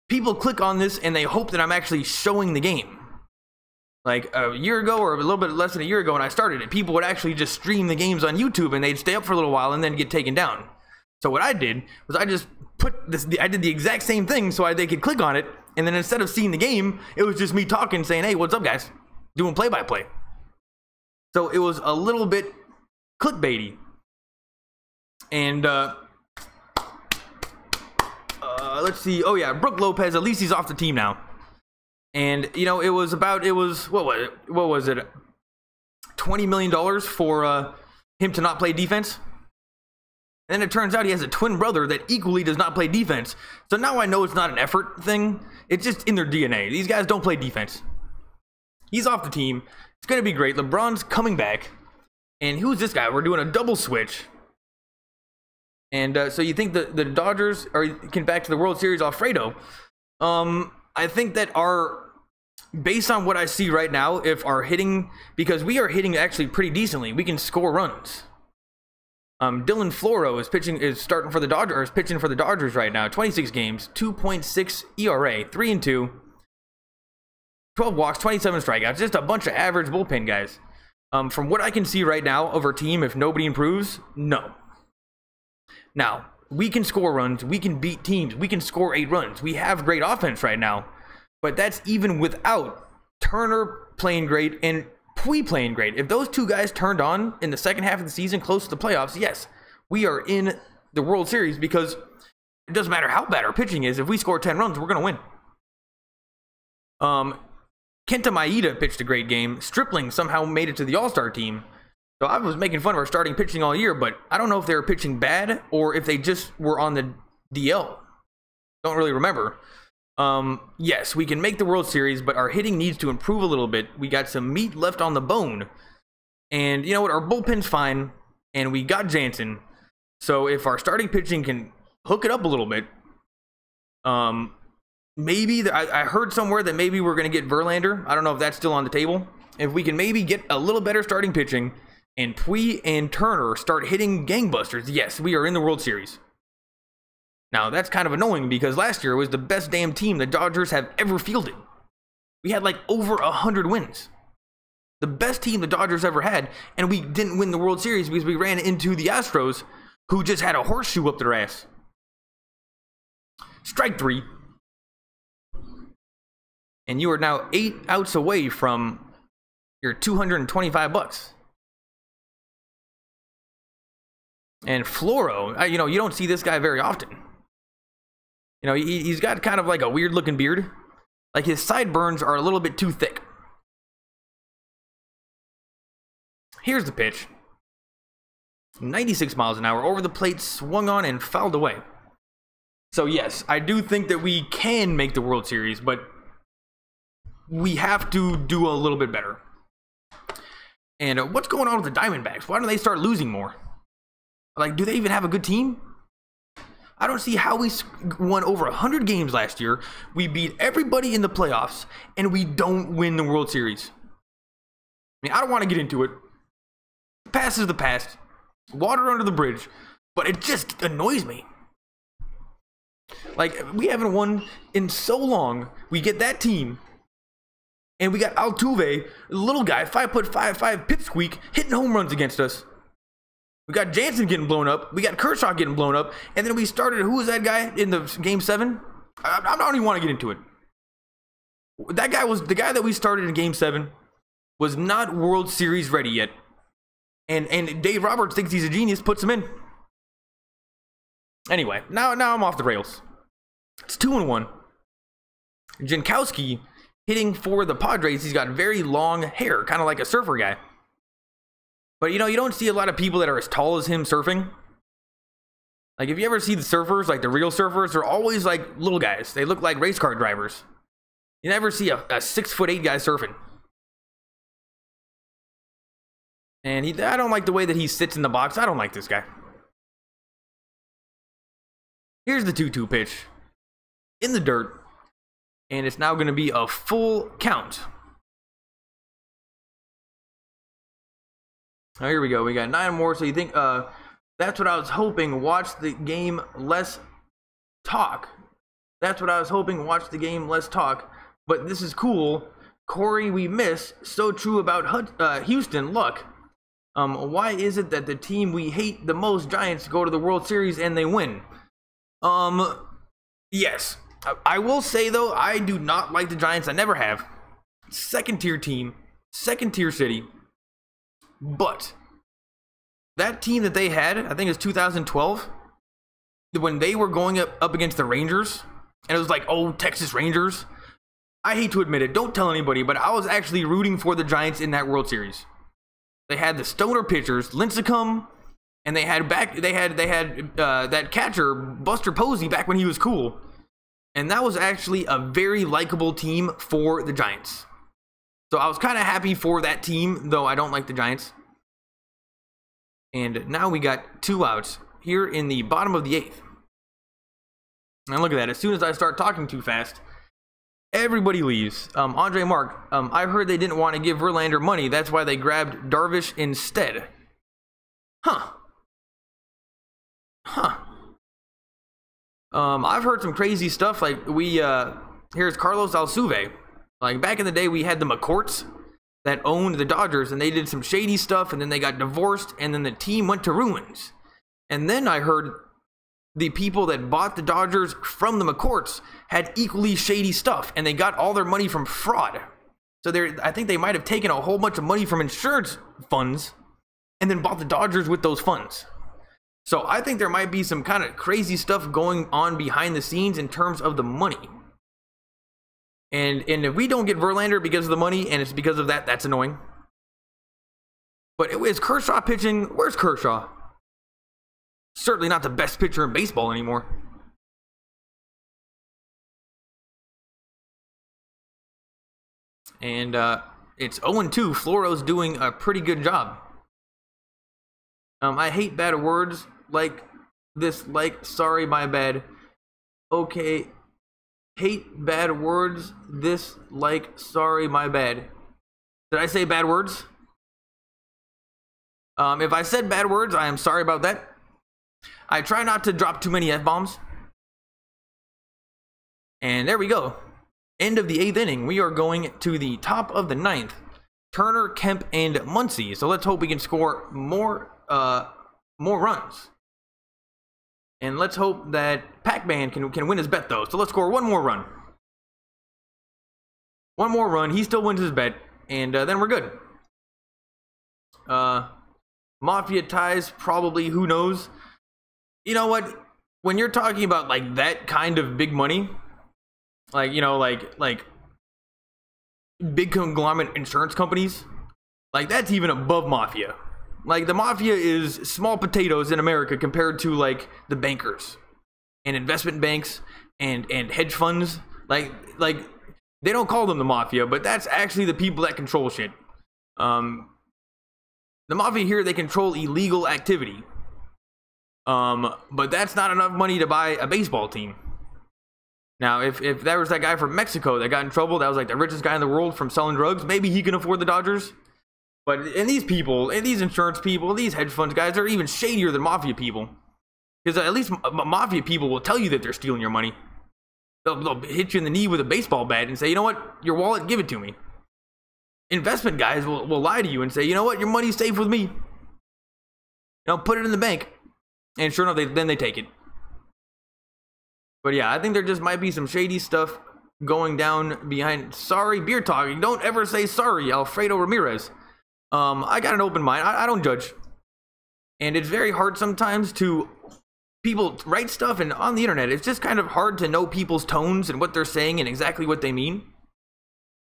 people click on this and they hope that I'm actually showing the game. Like a year ago, or a little bit less than a year ago when I started it, people would actually just stream the games on YouTube and they'd stay up for a little while and then get taken down. So what I did was I just I did the exact same thing so they could click on it, and then instead of seeing the game, it was just me talking, saying, hey, what's up guys? Doing play-by-play. So it was a little bit clickbaity. And let's see. Oh yeah, Brooke Lopez, at least he's off the team now. And you know, what was it? $20 million for him to not play defense. And then it turns out he has a twin brother that equally does not play defense. So now I know it's not an effort thing. It's just in their DNA. These guys don't play defense. He's off the team. It's going to be great. LeBron's coming back. And who's this guy? We're doing a double switch. And so you think the Dodgers can back to the World Series, Alfredo? I think that based on what I see right now, if our hitting, because we are hitting actually pretty decently, we can score runs. Dylan Floro is starting for the Dodgers, pitching for the Dodgers right now. 26 games, 2.6 ERA, 3-2, 12 walks, 27 strikeouts. Just a bunch of average bullpen guys. From what I can see right now of our team, if nobody improves, no. Now, we can score runs, we can beat teams, we can score 8 runs. We have great offense right now, but that's even without Turner playing great and Pui playing great. If those two guys turned on in the second half of the season, close to the playoffs, yes, we are in the World Series, because it doesn't matter how bad our pitching is. If we score 10 runs, we're going to win. Kenta Maeda pitched a great game. Stripling somehow made it to the All-Star team. So I was making fun of our starting pitching all year, but I don't know if they were pitching bad or if they just were on the DL. Don't really remember. Yes, we can make the World Series, but our hitting needs to improve a little bit. We got some meat left on the bone. And you know what? Our bullpen's fine, and we got Jansen. So if our starting pitching can hook it up a little bit, maybe I heard somewhere that maybe we're going to get Verlander. I don't know if that's still on the table. If we can maybe get a little better starting pitching and Pui and Turner start hitting gangbusters, yes, we are in the World Series. Now, that's kind of annoying because last year was the best damn team the Dodgers have ever fielded. We had like over 100 wins. The best team the Dodgers ever had, and we didn't win the World Series because we ran into the Astros, who just had a horseshoe up their ass. Strike 3. And you are now 8 outs away from your $225. And Floro, you know, you don't see this guy very often. You know, he's got kind of like a weird looking beard. Like his sideburns are a little bit too thick. Here's the pitch. 96 miles an hour over the plate, swung on and fouled away. So yes, I do think that we can make the World Series, but we have to do a little bit better. And what's going on with the Diamondbacks? Why don't they start losing more? Like, do they even have a good team? I don't see how we won over 100 games last year. We beat everybody in the playoffs, and we don't win the World Series. I mean, I don't want to get into it. The past is the past. Water under the bridge. But it just annoys me. Like, we haven't won in so long. We get that team, and we got Altuve, little guy, 5'5", pipsqueak, hitting home runs against us. We got Jansen getting blown up. We got Kershaw getting blown up. And then we started, who was that guy in the Game 7? I don't even want to get into it. That guy was, the guy that we started in Game 7 was not World Series ready yet. And Dave Roberts thinks he's a genius, puts him in. Anyway, now I'm off the rails. It's 2-1. Jankowski hitting for the Padres. He's got very long hair, kind of like a surfer guy. But, you know, you don't see a lot of people that are as tall as him surfing. Like, if you ever see the surfers, like the real surfers, they're always like little guys. They look like race car drivers. You never see a 6'8" guy surfing. And I don't like the way that he sits in the box. I don't like this guy. Here's the 2-2 pitch. In the dirt. And it's now going to be a full count. Oh, here we go. We got 9 more. So you think that's what I was hoping. Watch the game, less talk. That's what I was hoping. Watch the game, less talk. But this is cool. Corey, we miss. So true about Houston. Look. Why is it that the team we hate the most, Giants, go to the World Series and they win? Yes. I will say, though, I do not like the Giants. I never have. Second-tier team. Second-tier city. But that team that they had, I think it was 2012, when they were going up against the Rangers, and it was like, oh, Texas Rangers. I hate to admit it, don't tell anybody, but I was actually rooting for the Giants in that World Series. They had the stoner pitchers, Lincecum, and they had that catcher, Buster Posey, back when he was cool. And that was actually a very likable team for the Giants. So I was kind of happy for that team, though I don't like the Giants. And now we got 2 outs here in the bottom of the 8th. And look at that. As soon as I start talking too fast, everybody leaves. Andre Mark, I heard they didn't want to give Verlander money. That's why they grabbed Darvish instead. Huh. I've heard some crazy stuff. Like, here's Carlos Altuve. Like, back in the day, we had the McCourts that owned the Dodgers, and they did some shady stuff, and then they got divorced, and then the team went to ruins. And then I heard the people that bought the Dodgers from the McCourts had equally shady stuff, and they got all their money from fraud. So I think they might have taken a whole bunch of money from insurance funds and then bought the Dodgers with those funds. So I think there might be some kind of crazy stuff going on behind the scenes in terms of the money. And if we don't get Verlander because of the money, and it's because of that, that's annoying. But is Kershaw pitching? Where's Kershaw? Certainly not the best pitcher in baseball anymore. And it's 0-2. Floro's doing a pretty good job. I hate bad words like this, like sorry, my bad. Okay. Hate bad words, this, like, sorry, my bad. Did I say bad words? If I said bad words, I am sorry about that. I try not to drop too many F-bombs. And there we go. End of the 8th inning. We are going to the top of the 9th. Turner, Kemp, and Muncy. So let's hope we can score more runs. And let's hope that Pac-Man can win his bet, though. So let's score one more run. One more run. He still wins his bet. And then we're good. Mafia ties, probably. Who knows? You know what? When you're talking about, like, that kind of big money, like, you know, like big conglomerate insurance companies, like, that's even above Mafia. Like, the Mafia is small potatoes in America compared to, like, the bankers and investment banks and hedge funds. Like they don't call them the Mafia, but that's actually the people that control shit. The Mafia here, they control illegal activity. But that's not enough money to buy a baseball team. Now, if there was that guy from Mexico that got in trouble, that was like the richest guy in the world from selling drugs, maybe he can afford the Dodgers. But and these people, and these insurance people, these hedge funds guys, they're even shadier than Mafia people. Because at least Mafia people will tell you that they're stealing your money. They'll hit you in the knee with a baseball bat and say, you know what, your wallet, give it to me. Investment guys will lie to you and say, you know what, your money's safe with me. You know, put it in the bank. And sure enough, then they take it. But yeah, I think there just might be some shady stuff going down behind. Sorry, beer talking. Don't ever say sorry, Alfredo Ramirez. I got an open mind. I don't judge. And it's very hard sometimes to people write stuff, and on the internet, it's just kind of hard to know people's tones and what they're saying and exactly what they mean.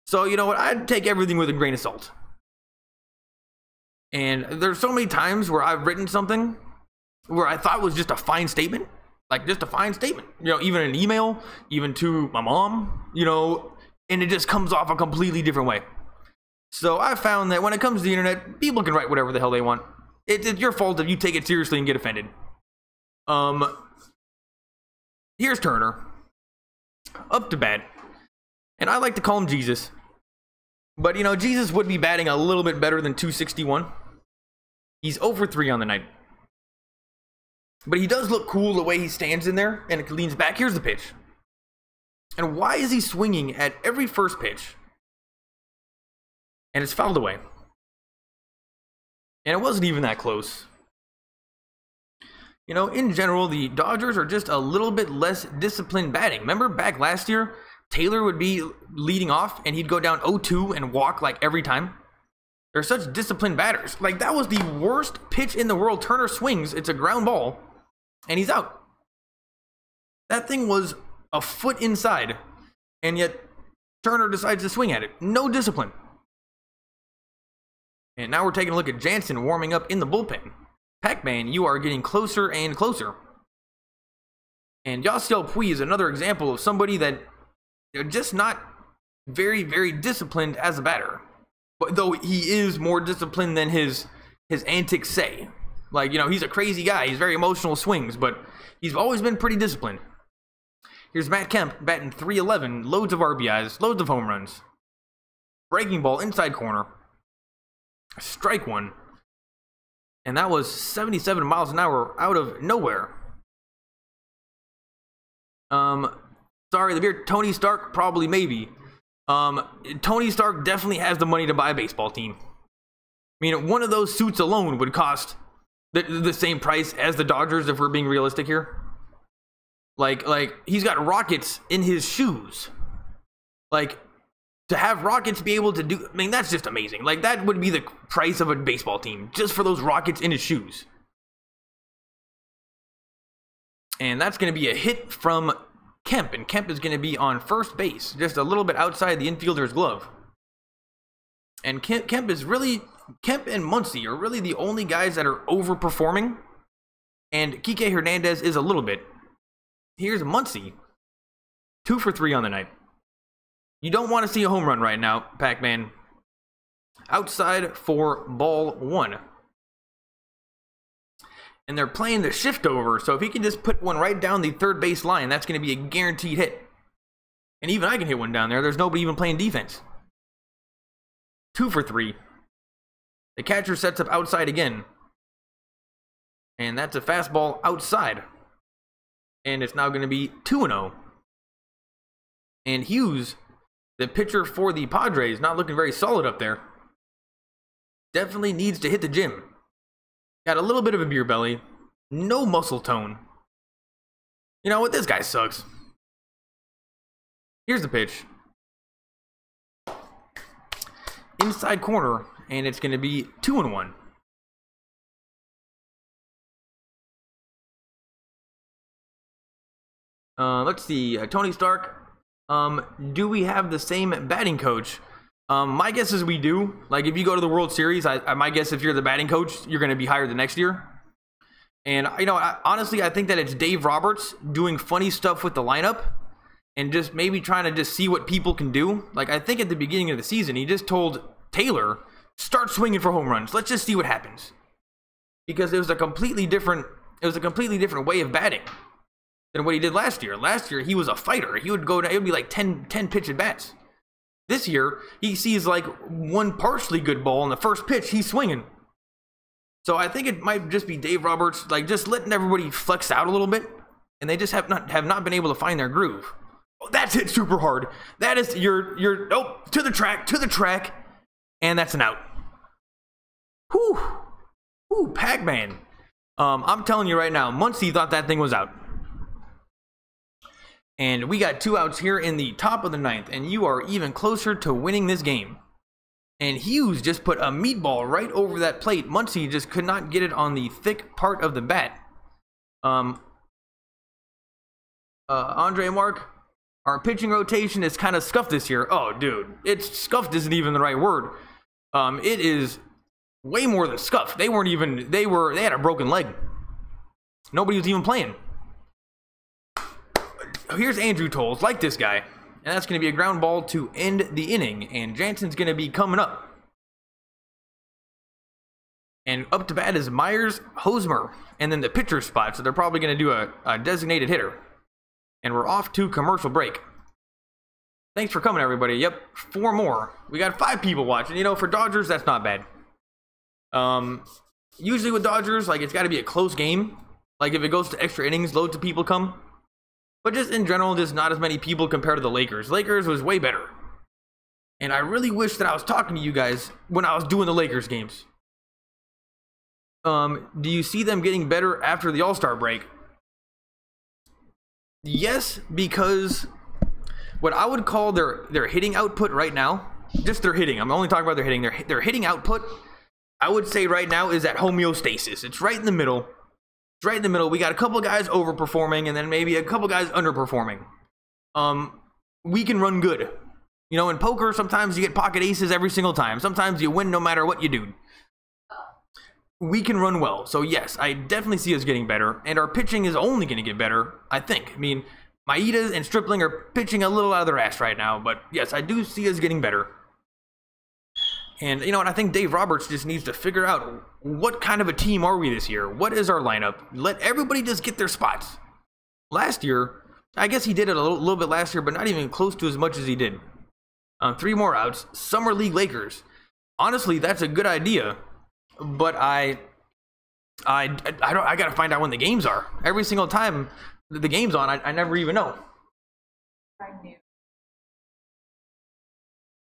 So, you know what? I'd take everything with a grain of salt. And there's so many times where I've written something where I thought was just a fine statement. Like, just a fine statement. You know, even an email, even to my mom, you know, and it just comes off a completely different way. So I found that when it comes to the internet, people can write whatever the hell they want. It's your fault if you take it seriously and get offended. Here's Turner. Up to bat. And I like to call him Jesus. But, you know, Jesus would be batting a little bit better than 261. He's 0 for 3 on the night. But he does look cool the way he stands in there and leans back. Here's the pitch. And why is he swinging at every first pitch? And it's fouled away. And it wasn't even that close. You know, in general, the Dodgers are just a little bit less disciplined batting. Remember back last year, Taylor would be leading off and he'd go down 0-2 and walk like every time. They're such disciplined batters. Like, that was the worst pitch in the world. Turner swings, it's a ground ball, and he's out. That thing was a foot inside, and yet Turner decides to swing at it. No discipline. And now we're taking a look at Jansen warming up in the bullpen. Pac-Man, you are getting closer and closer. And Yasiel Puig is another example of somebody that they're just not very, very disciplined as a batter. But though he is more disciplined than his antics say. Like, you know, he's a crazy guy. He's very emotional swings, but he's always been pretty disciplined. Here's Matt Kemp batting .311, loads of RBIs, loads of home runs. Breaking ball inside corner. Strike one. And that was 77 miles an hour out of nowhere. Sorry, the beer, Tony Stark, probably, maybe. Tony Stark definitely has the money to buy a baseball team. I mean, one of those suits alone would cost the same price as the Dodgers if we're being realistic here. Like he's got rockets in his shoes. Like, to have rockets be able to do, I mean, that's just amazing. Like, that would be the price of a baseball team, just for those rockets in his shoes. And that's going to be a hit from Kemp, and Kemp is going to be on first base, just a little bit outside the infielder's glove. And Kemp and Muncy are really the only guys that are overperforming, and Kike Hernandez is a little bit. Here's Muncy, 2 for 3 on the night. You don't want to see a home run right now, Pac-Man. Outside for ball 1. And they're playing the shift over, so if he can just put one right down the third base line, that's going to be a guaranteed hit. And even I can hit one down there. There's nobody even playing defense. 2 for 3. The catcher sets up outside again. And that's a fastball outside. And it's now going to be 2-0. And Hughes, the pitcher for the Padres, not looking very solid up there. Definitely needs to hit the gym. Got a little bit of a beer belly. No muscle tone. You know what? This guy sucks. Here's the pitch. Inside corner, and it's going to be 2-1. Let's see. Tony Stark. Do we have the same batting coach? My guess is we do. Like, if you go to the World Series, my guess, if you're the batting coach, you're going to be hired the next year. And, you know, honestly, I think that it's Dave Roberts doing funny stuff with the lineup and just maybe trying to just see what people can do. Like, I think at the beginning of the season, he just told Taylor, start swinging for home runs. Let's just see what happens. Because it was a completely different way of batting than what he did last year. Last year, he was a fighter. He would go down, it would be like 10 pitch at bats. This year, he sees like one partially good ball on the first pitch, he's swinging. So I think it might just be Dave Roberts, like, just letting everybody flex out a little bit, and they just have not been able to find their groove. Oh, that's hit super hard. That is to the track, and that's an out. Whew, Pac-Man. I'm telling you right now, Muncy thought that thing was out. And we got 2 outs here in the top of the 9th, and you are even closer to winning this game. And Hughes just put a meatball right over that plate. Muncy just could not get it on the thick part of the bat. Andre and Mark, our pitching rotation is kind of scuffed this year. Oh, dude, it's scuffed isn't even the right word. It is way more than scuffed. They had a broken leg. Nobody was even playing. Here's Andrew Tolles, like this guy, and that's going to be a ground ball to end the inning, and Jansen's going to be coming up. And up to bat is Myers, Hosmer, and then the pitcher spot, so they're probably going to do a designated hitter. And we're off to commercial break. Thanks for coming, everybody. Yep, 4 more. We got 5 people watching. You know, for Dodgers, that's not bad. Usually with Dodgers, like, it's got to be a close game. Like, if it goes to extra innings, loads of people come. But just in general, just not as many people compared to the Lakers. Lakers was way better. And I really wish that I was talking to you guys when I was doing the Lakers games. Do you see them getting better after the All-Star break? Yes, because what I would call their hitting output right now, just their hitting, I'm only talking about their hitting. Their hitting output, I would say right now, is at homeostasis. It's right in the middle. It's right in the middle. We got a couple guys overperforming and then maybe a couple guys underperforming. We can run good. You know, in poker, sometimes you get pocket aces every single time. Sometimes you win no matter what you do. We can run well. So yes, I definitely see us getting better. And our pitching is only going to get better, I think. I mean, Maeda and Stripling are pitching a little out of their ass right now. But yes, I do see us getting better. And, you know what, I think Dave Roberts just needs to figure out what kind of a team are we this year? What is our lineup? Let everybody just get their spots. Last year, I guess he did it a little bit last year, but not even close to as much as he did. 3 more outs. Summer League Lakers. Honestly, that's a good idea. But I got to find out when the games are. Every single time the game's on, I never even know.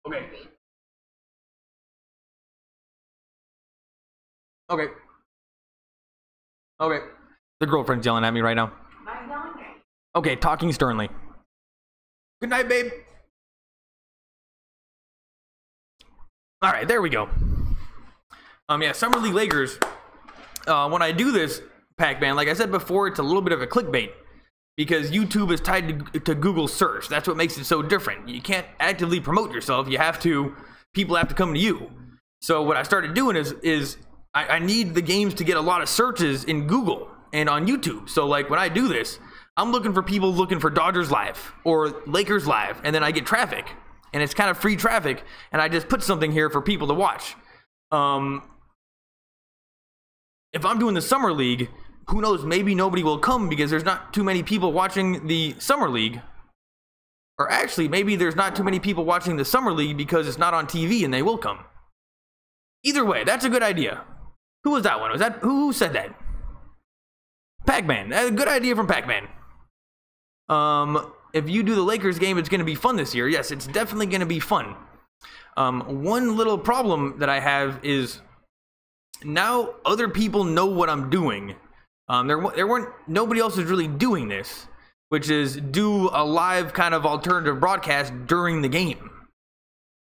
Okay. Okay. Okay. The girlfriend's yelling at me right now. Okay, talking sternly. Good night, babe. All right, there we go. Yeah, Summer League Lakers. When I do this, Pac-Man, like I said before, it's a little bit of a clickbait because YouTube is tied to Google search. That's what makes it so different. You can't actively promote yourself. People have to come to you. So what I started doing is I need the games to get a lot of searches in Google and on YouTube. So like when I do this, I'm looking for people looking for Dodgers Live or Lakers Live, and then I get traffic, and it's kind of free traffic, and I just put something here for people to watch. If I'm doing the Summer League, who knows, maybe nobody will come because there's not too many people watching the Summer League. Or actually, maybe there's not too many people watching the Summer League because it's not on TV and they will come. Either way, that's a good idea. Who was that one? Was that who said that? Pac-Man. A good idea from Pac-Man. If you do the Lakers game, it's going to be fun this year. Yes, it's definitely going to be fun. One little problem that I have is now other people know what I'm doing. Nobody else is really doing this, which is do a live kind of alternative broadcast during the game.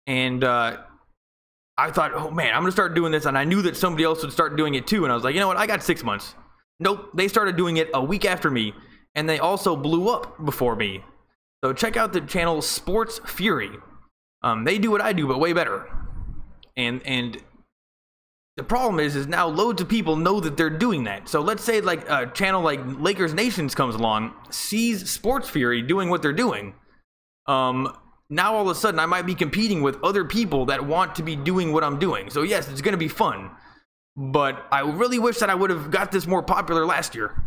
And I thought, oh man, I'm gonna start doing this, and I knew that somebody else would start doing it too, and I was like, you know what, I got 6 months. Nope, they started doing it a week after me, and they also blew up before me. So check out the channel Sports Fury. They do what I do, but way better. And the problem is now loads of people know that they're doing that. So let's say like a channel like Lakers Nations comes along, sees Sports Fury doing what they're doing. Now all of a sudden I might be competing with other people that want to be doing what I'm doing. So yes, it's going to be fun. But I really wish that I would have got this more popular last year.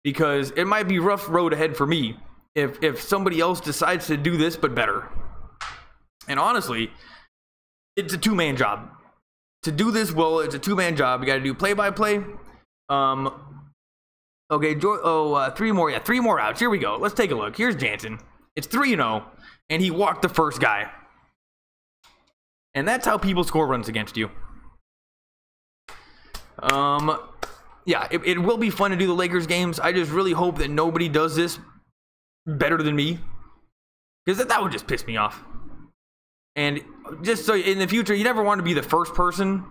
Because it might be rough road ahead for me if somebody else decides to do this but better. And honestly, it's a two-man job. To do this well, it's a two-man job. You got to do play-by-play. Okay, three more. Yeah, 3 more outs. Here we go. Let's take a look. Here's Jansen. It's 3-0, and he walked the first guy. And that's how people score runs against you. Yeah, it will be fun to do the Lakers games. I just really hope that nobody does this better than me, because that would just piss me off. And just so in the future, you never want to be the first person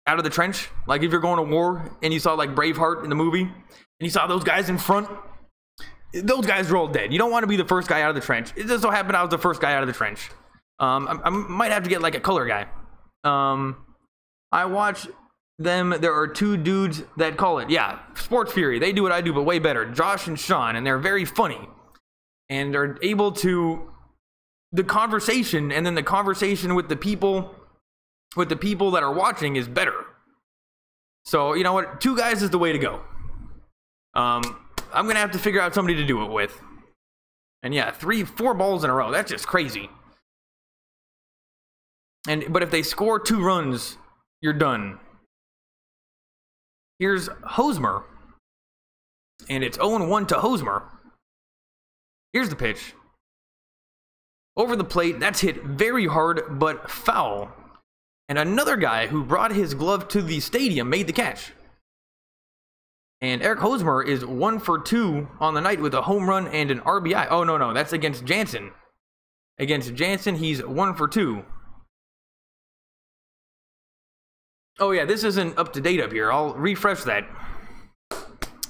out of the trench. Like if you're going to war and you saw like Braveheart in the movie and you saw those guys in front, those guys are all dead. You don't want to be the first guy out of the trench. It just so happened I was the first guy out of the trench. I might have to get like a color guy. I watch them. There are 2 dudes that call it. Yeah, Sports Fury. They do what I do, but way better. Josh and Sean, and they're very funny. And they're able to... the conversation, and then the conversation with the people that are watching is better. So you know what, 2 guys is the way to go. I'm gonna have to figure out somebody to do it with. And yeah, 4 balls in a row, that's just crazy. But if they score 2 runs, you're done. Here's Hosmer, and it's 0-1 to Hosmer. Here's the pitch. Over the plate, that's hit very hard, but foul. And another guy who brought his glove to the stadium made the catch. And Eric Hosmer is 1 for 2 on the night with a home run and an RBI. Oh, no, that's against Jansen. Against Jansen, he's 1 for 2. Oh, yeah, this isn't up to date up here. I'll refresh that.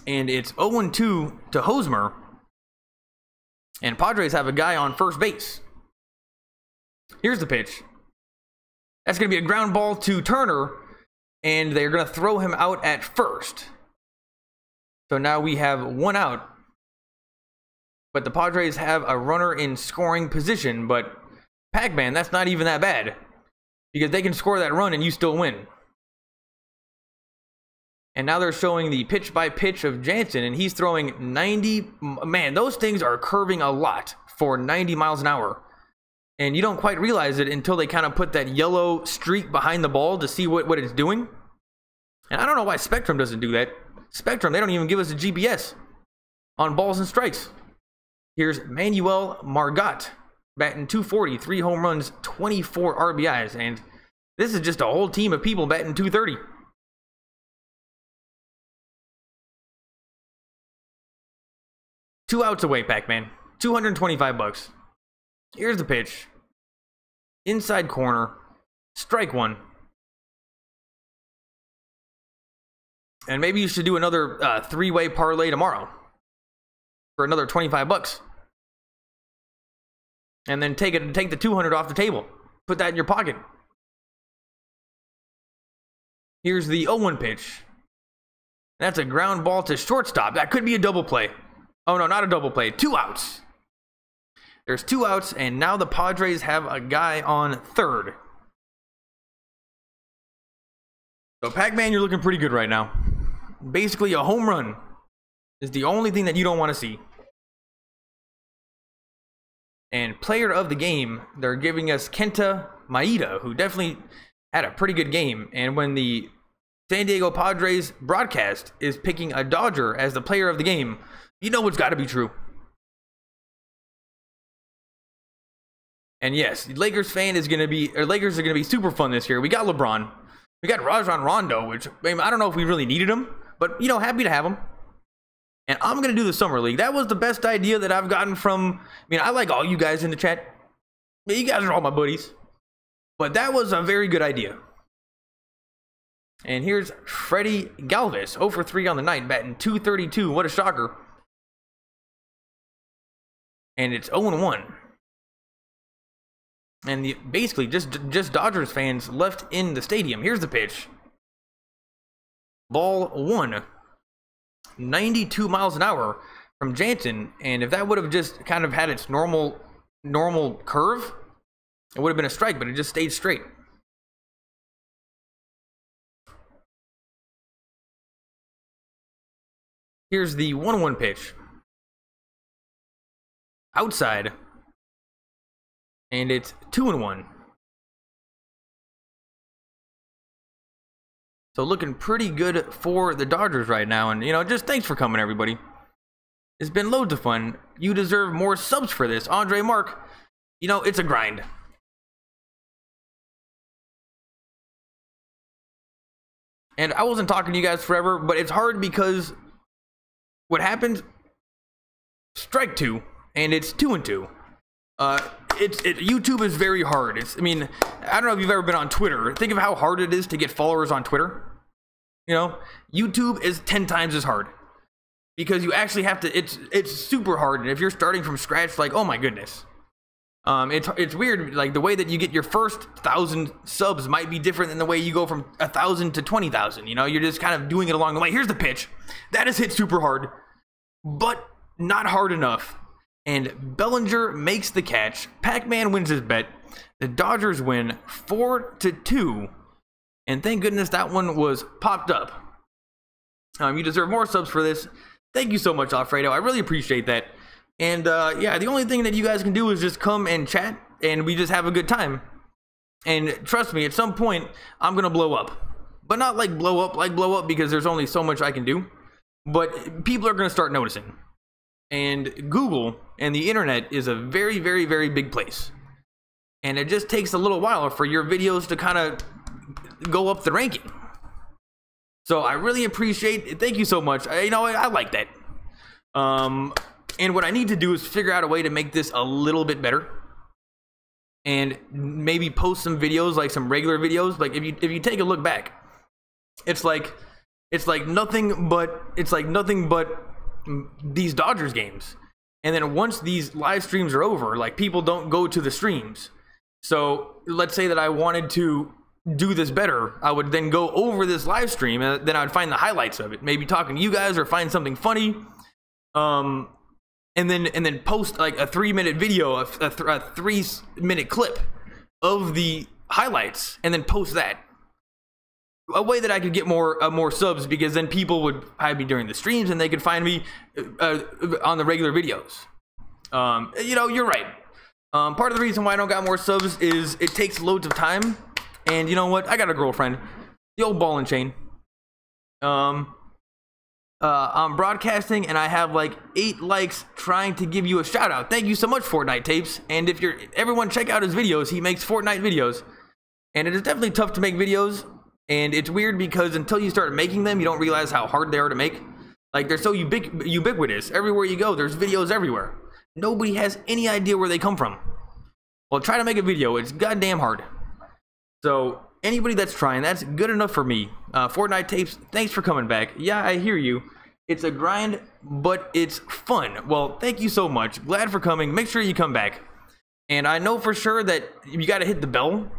And it's 0-2 to Hosmer. And Padres have a guy on first base. Here's the pitch. That's going to be a ground ball to Turner, and they're going to throw him out at first. So now we have 1 out. But the Padres have a runner in scoring position, but Pac-Man, that's not even that bad. Because they can score that run and you still win. And now they're showing the pitch by pitch of Jansen, and he's throwing 90. Man, those things are curving a lot for 90 miles an hour. And you don't quite realize it until they kind of put that yellow streak behind the ball to see what it's doing. And I don't know why Spectrum doesn't do that. Spectrum, they don't even give us a GPS on balls and strikes. Here's Manuel Margot. batting 240, 3 home runs, 24 RBIs, and this is just a whole team of people batting 230. Two outs away, Pac-Man. $225. Here's the pitch. Inside corner. Strike one. And maybe you should do another 3-way parlay tomorrow for another $25. And then take the 200 off the table. Put that in your pocket. Here's the 0-1 pitch. That's a ground ball to shortstop. That could be a double play. Oh no, not a double play. 2 outs. There's 2 outs, and now the Padres have a guy on third. So Pac-Man, you're looking pretty good right now. Basically, a home run is the only thing that you don't want to see. And player of the game, they're giving us Kenta Maeda, who definitely had a pretty good game. And when the San Diego Padres broadcast is picking a Dodger as the player of the game, you know it's got to be true. And yes, Lakers are going to be super fun this year. We got LeBron. We got Rajon Rondo, which I don't know if we really needed him, but you know, happy to have him. And I'm going to do the Summer League. That was the best idea that I've gotten from, I like all you guys in the chat. You guys are all my buddies. But that was a very good idea. And here's Freddie Galvis, 0 for 3 on the night, batting 232. What a shocker. And it's 0-1. And basically just Dodgers fans left in the stadium. Here's the pitch. Ball 1. 92 miles an hour from Jansen. And if that would have just kind of had its normal curve, it would have been a strike, but it just stayed straight. Here's the 1-1 pitch. Outside. And it's 2-1. So looking pretty good for the Dodgers right now. And, just thanks for coming, everybody. It's been loads of fun. You deserve more subs for this. Andre Mark, it's a grind. And I wasn't talking to you guys forever, but it's hard because what happened, strike 2, and it's 2-2. YouTube is very hard. I don't know if you've ever been on Twitter. Think of how hard it is to get followers on Twitter. YouTube is 10 times as hard because you actually have to. It's super hard, and if you're starting from scratch, like, oh my goodness, it's weird. Like the way that you get your first 1,000 subs might be different than the way you go from 1,000 to 20,000. You're just kind of doing it along the way. Here's the pitch. That is hit super hard, but not hard enough. And Bellinger makes the catch. Pac-Man wins his bet. The Dodgers win 4-2. And thank goodness that one was popped up. You deserve more subs for this. Thank you so much, Alfredo. I really appreciate that. And yeah, the only thing that you guys can do is just come and chat, and we just have a good time. And trust me, at some point, I'm going to blow up. But not like blow up because there's only so much I can do. But people are going to start noticing. And Google and the internet is a very, very, very big place. And it just takes a little while for your videos to kind of go up the ranking. So I really appreciate it. Thank you so much. I like that. And what I need to do is figure out a way to make this a little bit better. And maybe post some videos, like some regular videos. Like if you take a look back, it's like nothing but these Dodgers games. And then once these live streams are over, like, people don't go to the streams. So let's say that I wanted to do this better, I would then go over this live stream, and then I would find the highlights of it, maybe talking to you guys or find something funny, and then post like a 3-minute video, a 3-minute clip of the highlights, and then post that. A way that I could get more subs, because then people would find me during the streams and they could find me on the regular videos. You're right. Part of the reason why I don't got more subs is it takes loads of time, and you know what? I got a girlfriend, the old ball and chain. I'm broadcasting and I have like 8 likes trying to give you a shout out. Thank you so much, Fortnite Tapes. And if you're everyone, check out his videos. He makes Fortnite videos, and it is definitely tough to make videos. And it's weird because until you start making them, you don't realize how hard they are to make. Like, they're so ubiquitous. Everywhere you go, there's videos everywhere. Nobody has any idea where they come from. Well, try to make a video. It's goddamn hard. So anybody that's trying, that's good enough for me. Fortnite Tapes, thanks for coming back. Yeah, I hear you. It's a grind, but it's fun. Well, thank you so much. Glad for coming. Make sure you come back. And I know for sure that you got to hit the bell,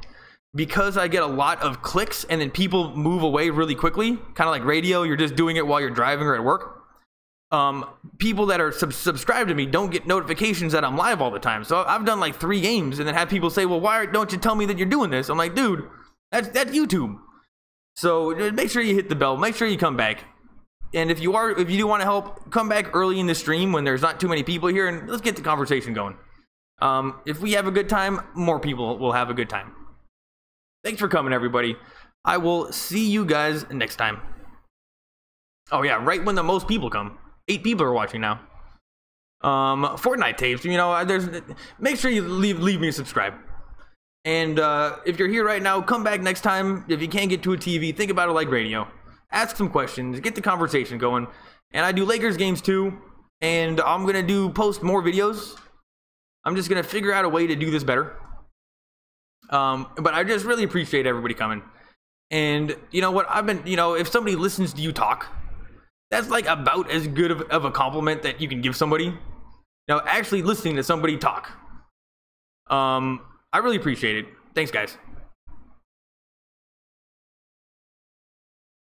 because I get a lot of clicks and then people move away really quickly. Kind of like radio. You're just doing it while you're driving or at work. People that are subscribed to me don't get notifications that I'm live all the time. So I've done like 3 games and then have people say, well, why don't you tell me that you're doing this? I'm like, dude, that's YouTube. So make sure you hit the bell. Make sure you come back. And if you do want to help, come back early in the stream when there's not too many people here, and let's get the conversation going. If we have a good time, more people will have a good time. Thanks for coming, everybody. I will see you guys next time. Oh yeah, right when the most people come. 8 people are watching now. Fortnite Tapes, you know, make sure you leave me a subscribe. And if you're here right now, come back next time. If you can't get to a TV, think about it like radio. Ask some questions, get the conversation going. And I do Lakers games too, and I'm gonna post more videos. I'm just gonna figure out a way to do this better. But I just really appreciate everybody coming. And you know what, if somebody listens to you talk, that's like about as good of a compliment that you can give somebody. Actually listening to somebody talk. I really appreciate it. Thanks, guys.